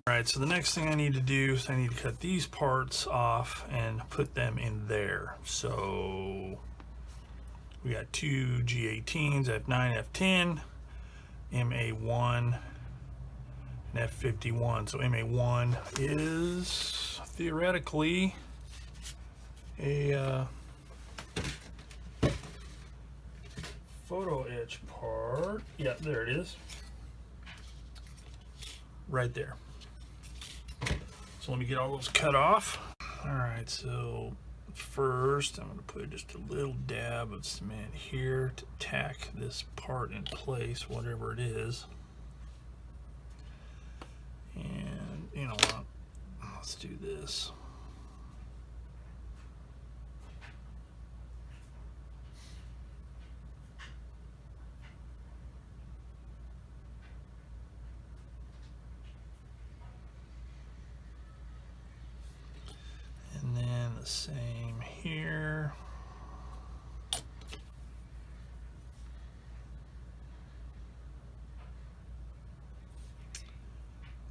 All right, so the next thing I need to do is I need to cut these parts off and put them in there. So we got two G18s, F9, F10, MA1, and F51. So MA1 is theoretically a photo etch part. Yeah, there it is. Right there. So let me get all those cut off. All right, so first I'm going to put just a little dab of cement here to tack this part in place, whatever it is. And you know what, let's do this. And then the same here.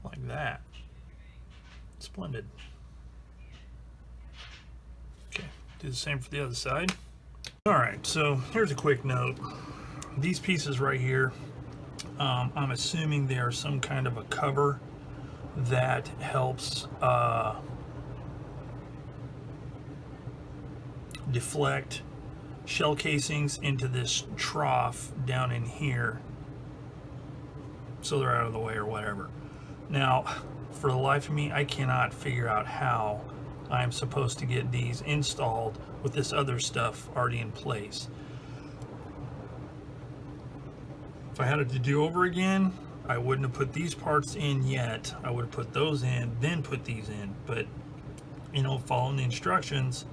Like that. Splendid. Okay. Do the same for the other side. All right, so here's a quick note. These pieces right here, I'm assuming they are some kind of a cover that helps deflect shell casings into this trough down in here, so they're out of the way or whatever. Now, for the life of me, I cannot figure out how I'm supposed to get these installed with this other stuff already in place. If I had it to do over again, I wouldn't have put these parts in yet. I would have put those in, then put these in. But, you know, following the instructions,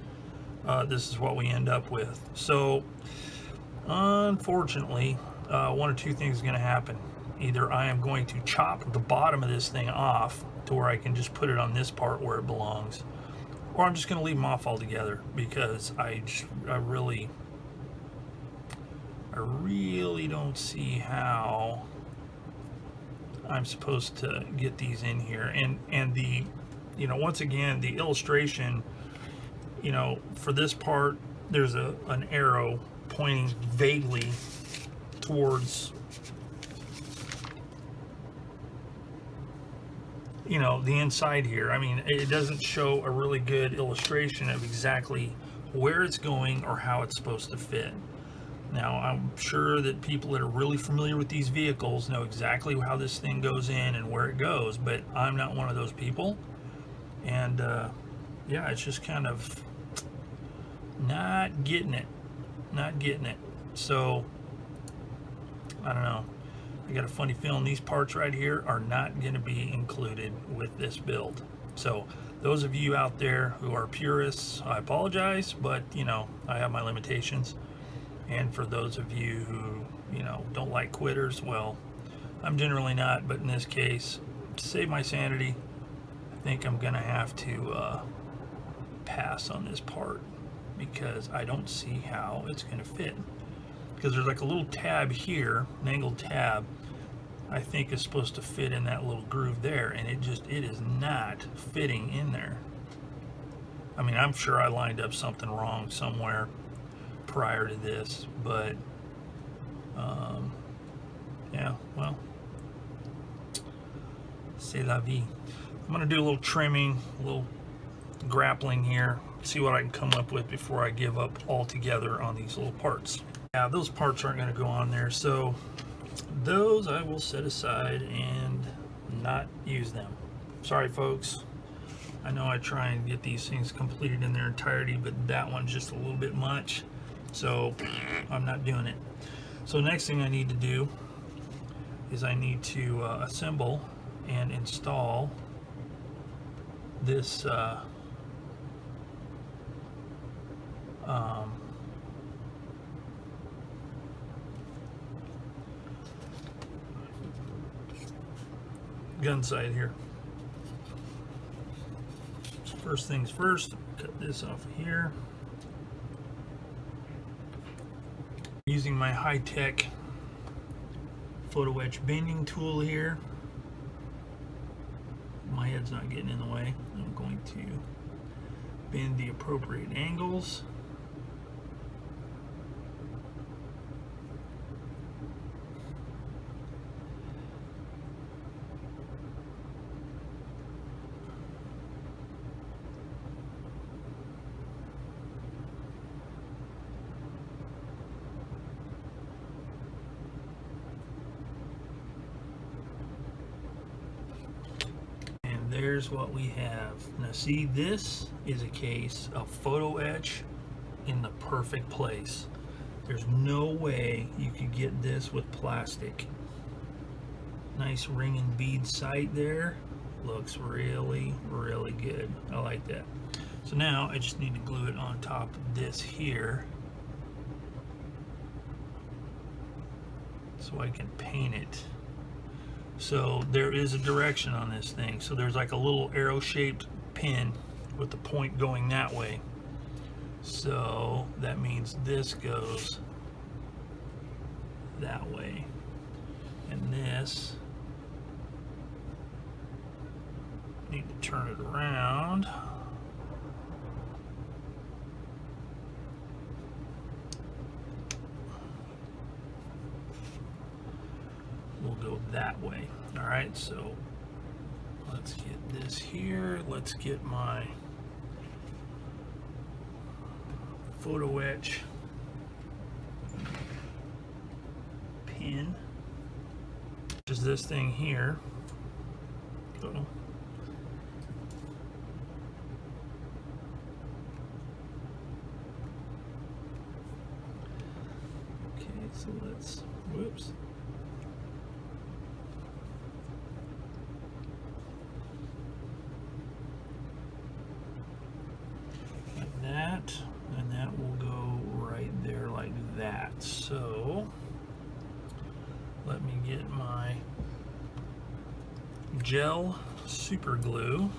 this is what we end up with. So, unfortunately, one or two things is going to happen. Either I am going to chop the bottom of this thing off to where I can just put it on this part where it belongs, or I'm just going to leave them off altogether, because I really don't see how I'm supposed to get these in here. And the, you know, once again, the illustration, you know, for this part, there's an arrow pointing vaguely towards, you know, the inside here. I mean, it doesn't show a really good illustration of exactly where it's going or how it's supposed to fit. Now, I'm sure that people that are really familiar with these vehicles know exactly how this thing goes in and where it goes, but I'm not one of those people. And yeah, it's just kind of not getting it. So, I don't know. I got a funny feeling these parts right here are not going to be included with this build. So those of you out there who are purists, I apologize, but you know, I have my limitations. And for those of you who, you know, don't like quitters, well, I'm generally not, but in this case, to save my sanity, I think I'm going to have to pass on this part, because I don't see how it's going to fit. Because there's like a little tab here, an angled tab, I think is supposed to fit in that little groove there, and it is not fitting in there. I mean, I'm sure I lined up something wrong somewhere prior to this, but yeah, well, c'est la vie. I'm gonna do a little trimming, a little grappling here, see what I can come up with before I give up altogether on these little parts. Yeah, those parts aren't going to go on there, so those I will set aside and not use them. Sorry, folks. I know I try and get these things completed in their entirety, but that one's just a little bit much, so I'm not doing it. So next thing I need to do is I need to assemble and install this gun sight here. So first things first, cut this off of here. Using my high-tech photo etch bending tool here. My head's not getting in the way. I'm going to bend the appropriate angles. There's what we have. Now see, this is a case of photo etch in the perfect place. There's no way you could get this with plastic. Nice ring and bead sight there. Looks really, really good. I like that. So now I just need to glue it on top of this here so I can paint it. So there is a direction on this thing. So there's like a little arrow-shaped pin with the point going that way. So that means this goes that way. And this, need to turn it around. that way. All right, so let's get this here. Let's get my photo etch pin, which is this thing here. So, so let's, whoops. Like that, and that will go right there like that. So let me get my gel super glue.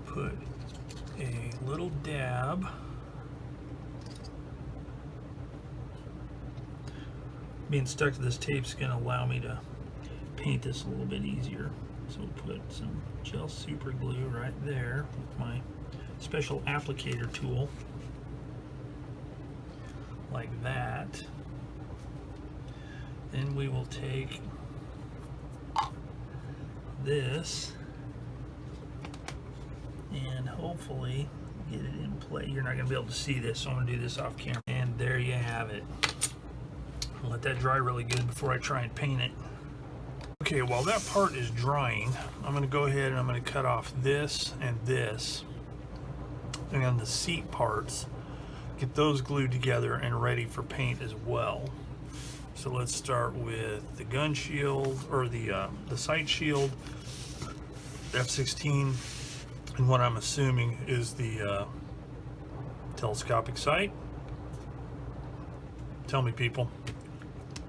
Put a little dab. Being stuck to this tape is going to allow me to paint this a little bit easier. So we'll put some gel super glue right there with my special applicator tool, like that. Then we will take this and hopefully get it in play. You're not going to be able to see this, so I'm going to do this off camera. And there you have it. I'll let that dry really good before I try and paint it. Okay, while that part is drying, I'm going to go ahead and I'm going to cut off this and this, and then the seat parts, get those glued together and ready for paint as well. So let's start with the gun shield, or the sight shield, F-16, and what I'm assuming is the telescopic sight. Tell me, people.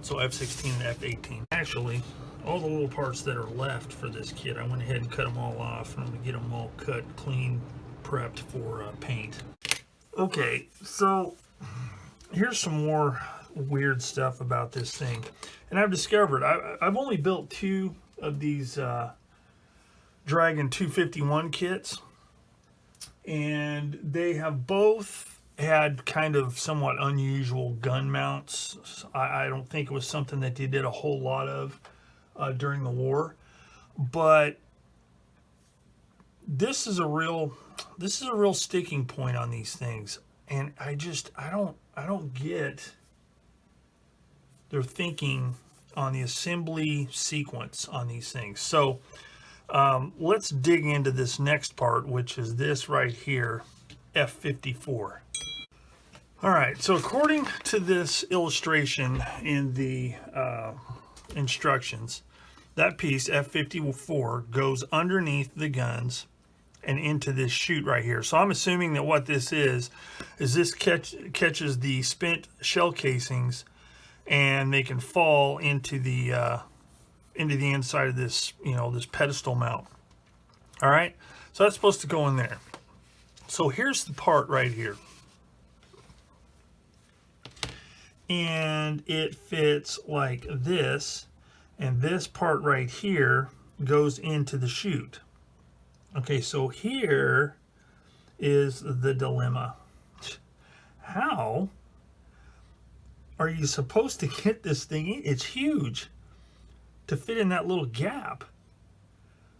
So F-16 and F-18. Actually, all the little parts that are left for this kit, I went ahead and cut them all off, and I'm gonna get them all cut, clean, prepped for paint. Okay, so here's some more weird stuff about this thing. And I've discovered, I've only built 2 of these Dragon 251 kits, and they have both had kind of somewhat unusual gun mounts. I don't think it was something that they did a whole lot of during the war, but this is a real sticking point on these things, and I don't get their thinking on the assembly sequence on these things. So let's dig into this next part, which is this right here, F-54. All right, so according to this illustration in the instructions, that piece, F-54, goes underneath the guns and into this chute right here. So I'm assuming that what this is this catches the spent shell casings, and they can fall into the inside of this, this pedestal mount. All right, so that's supposed to go in there. So here's the part right here, and it fits like this, and this part right here goes into the chute. Okay, so here is the dilemma. How are you supposed to get this thing in? It's huge to fit in that little gap.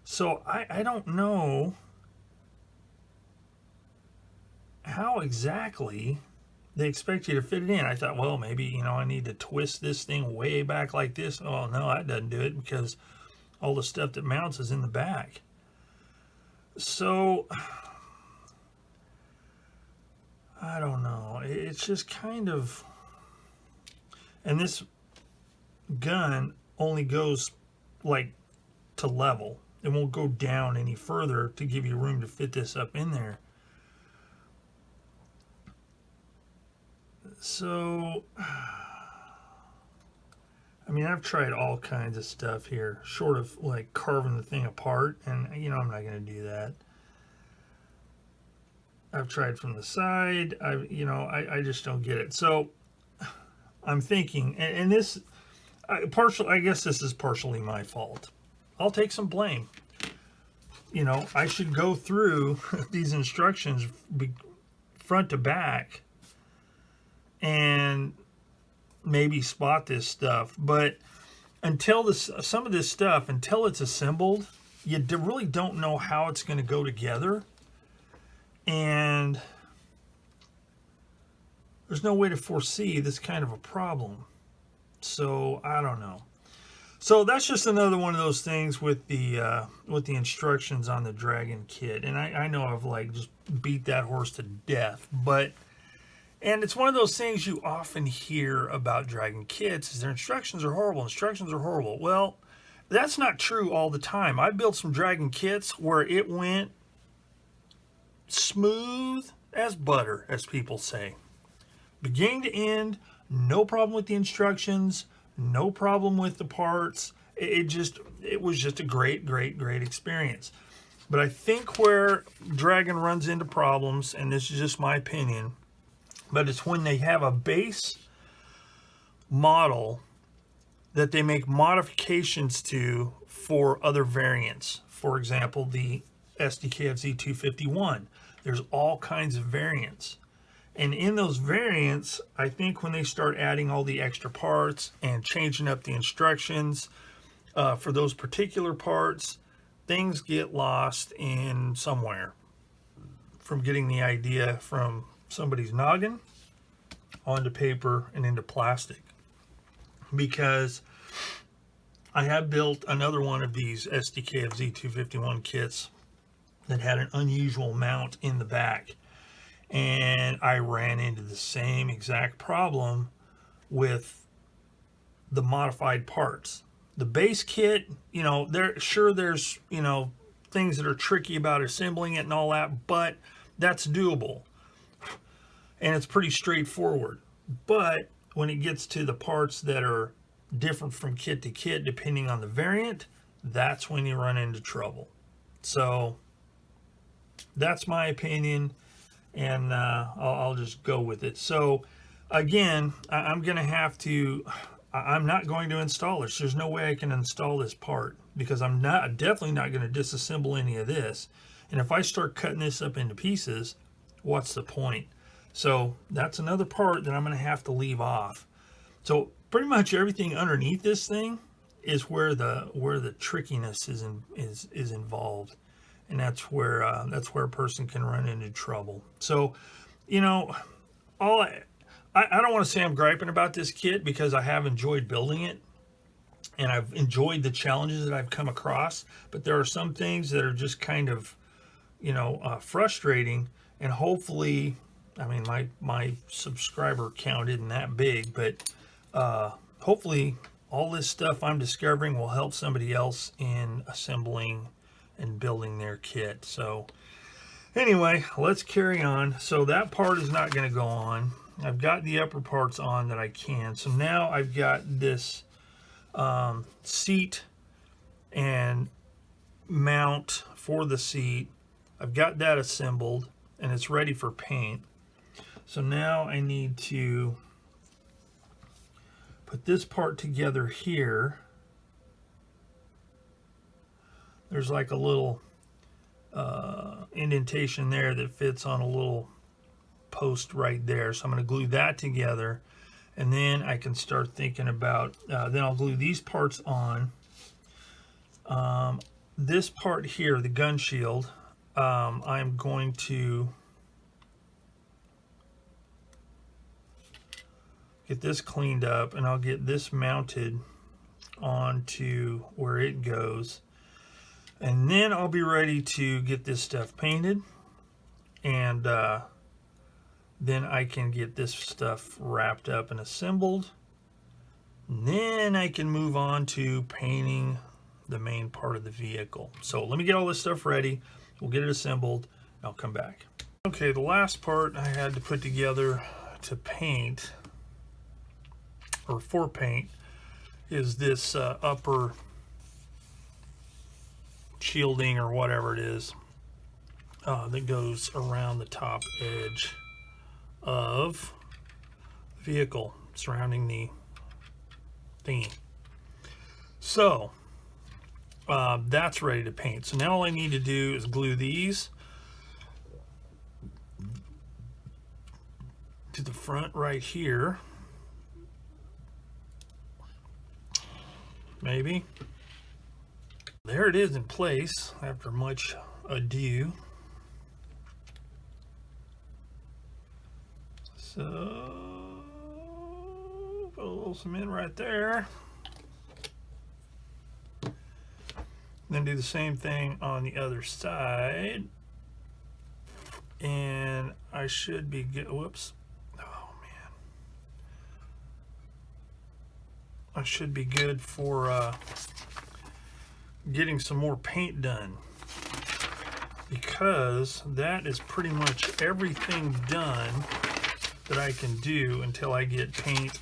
So I don't know how exactly they expect you to fit it in. I thought, well, maybe, I need to twist this thing way back like this. Oh, no, that doesn't do it, because all the stuff that mounts is in the back. So, I don't know. It's just kind of... And this gun only goes, like, to level. It won't go down any further to give you room to fit this up in there. So, I mean, I've tried all kinds of stuff here, short of like carving the thing apart, and I'm not going to do that. I've tried from the side. I just don't get it. So I'm thinking, and this, I guess this is partially my fault. I'll take some blame. I should go through these instructions front to back and maybe spot this stuff. But until some of this stuff, until it's assembled, you really don't know how it's going to go together. And there's no way to foresee this kind of a problem. So I don't know. So that's just another one of those things with the instructions on the Dragon kit. And I know I've like just beat that horse to death, and it's one of those things you often hear about Dragon kits is their instructions are horrible. Instructions are horrible. Well, that's not true all the time. I built some Dragon kits where it went smooth as butter, as people say. Beginning to end, no problem with the instructions, no problem with the parts. It was just a great experience. But I think where Dragon runs into problems, and this is just my opinion, but it's when they have a base model that they make modifications to for other variants. For example, the SdKfz 251. There's all kinds of variants. And in those variants, I think when they start adding all the extra parts and changing up the instructions for those particular parts, things get lost in somewhere. From getting the idea from somebody's noggin onto paper and into plastic. Because I have built another one of these SdKfz 251 kits that had an unusual mount in the back. And I ran into the same exact problem with the modified parts. The base kit, you know, there's, you know, things that are tricky about assembling it and all that, but that's doable. And it's pretty straightforward. But when it gets to the parts that are different from kit to kit, depending on the variant, that's when you run into trouble. So that's my opinion. And I'll just go with it. So again, I'm not going to install this. There's no way I can install this part because I'm definitely not going to disassemble any of this. And if I start cutting this up into pieces, what's the point? So that's another part that I'm going to have to leave off. So pretty much everything underneath this thing is where the trickiness is involved. And that's where a person can run into trouble. So, you know, I don't want to say I'm griping about this kit because I have enjoyed building it. And I've enjoyed the challenges that I've come across. But there are some things that are just kind of, you know, frustrating. And hopefully, I mean, my subscriber count isn't that big. But hopefully all this stuff I'm discovering will help somebody else in assembling and building their kit. So anyway, let's carry on. So that part is not going to go on. I've got the upper parts on that I can. So now I've got this seat and mount for the seat. I've got that assembled and it's ready for paint. So now I need to put this part together here. There's like a little indentation there that fits on a little post right there. So I'm going to glue that together. And then I can start thinking about, then I'll glue these parts on. This part here, the gun shield, I'm going to get this cleaned up and I'll get this mounted onto where it goes. And then I'll be ready to get this stuff painted. And then I can get this stuff wrapped up and assembled. And then I can move on to painting the main part of the vehicle. So let me get all this stuff ready. We'll get it assembled. And I'll come back. Okay, the last part I had to put together to paint, or for paint, is this upper shielding or whatever it is that goes around the top edge of the vehicle surrounding the thingy. So that's ready to paint. So now all I need to do is glue these to the front right here. Maybe. There it is in place after much ado. So, put a little cement right there. Then do the same thing on the other side. And I should be good. Whoops. Oh man. I should be good for getting some more paint done, because that is pretty much everything done that I can do until I get paint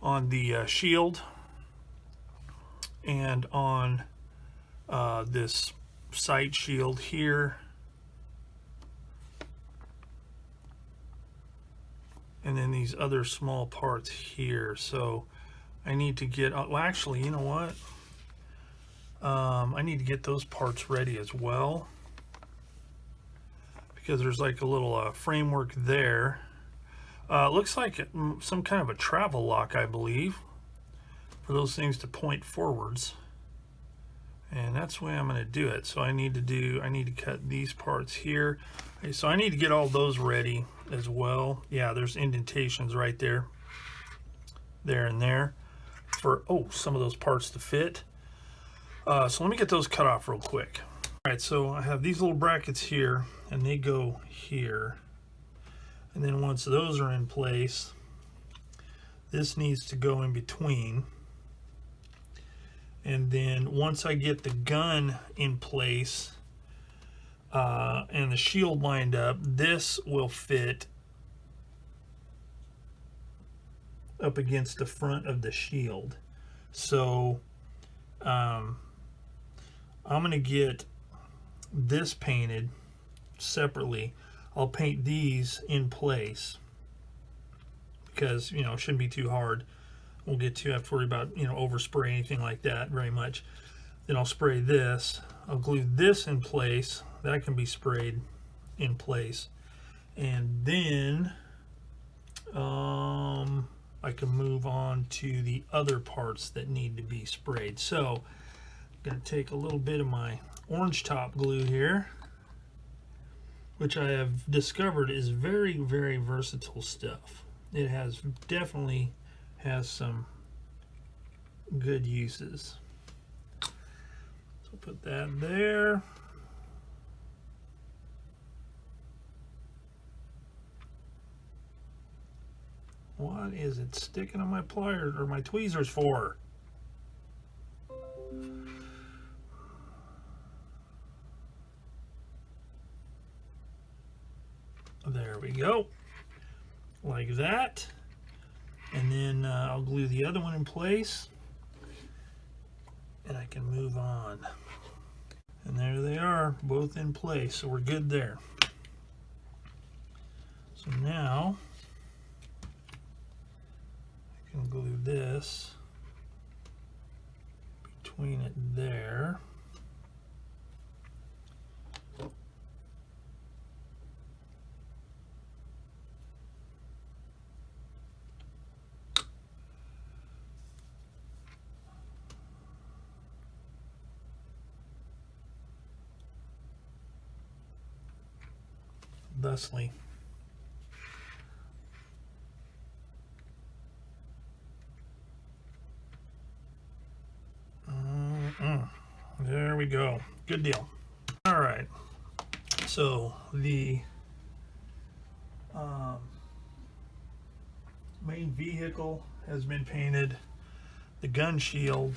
on the shield and on this sight shield here, and then these other small parts here. So I need to get, well actually, you know what, I need to get those parts ready as well, because there's like a little framework there. Looks like some kind of a travel lock, I believe, for those things to point forwards. And that's the way I'm going to do it. So I need to cut these parts here. Okay, so I need to get all those ready as well. Yeah, there's indentations right there, there and there, for some of those parts to fit. So let me get those cut off real quick. All right, so I have these little brackets here, and they go here. And then once those are in place, this needs to go in between. And then once I get the gun in place and the shield lined up, this will fit up against the front of the shield. So I'm going to get this painted separately. I'll paint these in place because, you know, it shouldn't be too hard. We'll get to have to worry about, you know, overspray anything like that very much. Then I'll spray this. I'll glue this in place. That can be sprayed in place. And then I can move on to the other parts that need to be sprayed. So I'm going to take a little bit of my orange top glue here, which I have discovered is very, very versatile stuff. It has definitely has some good uses. So put that there. What is it sticking on my pliers or my tweezers for? There we go, like that. And then I'll glue the other one in place, and I can move on. And there they are, both in place, so we're good there. So now I can glue this between it there. Thusly. There we go. Good deal. All right. So the main vehicle has been painted. The gun shield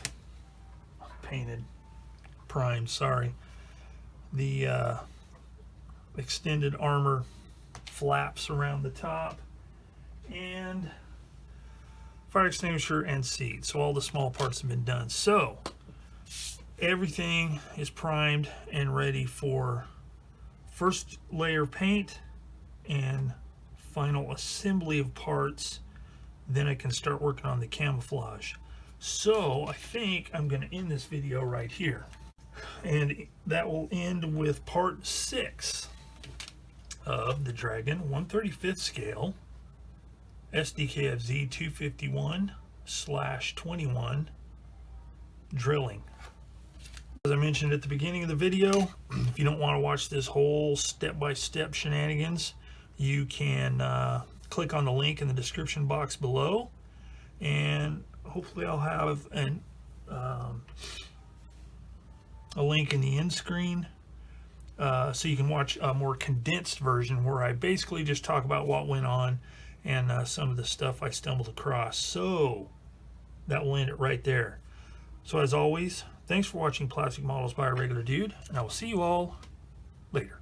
painted, primed, sorry. The extended armor flaps around the top, and fire extinguisher and seat. So all the small parts have been done. So everything is primed and ready for first layer of paint and final assembly of parts. Then I can start working on the camouflage. So I think I'm going to end this video right here, and that will end with part 6 of the Dragon 1/35 scale SdKfz 251/21 drilling. As I mentioned at the beginning of the video, if you don't want to watch this whole step-by-step shenanigans, you can click on the link in the description box below, and hopefully I'll have a link in the end screen so you can watch a more condensed version where I basically just talk about what went on and some of the stuff I stumbled across. So that will end it right there. So as always, thanks for watching Plastic Models by a Regular Dude, and I will see you all later.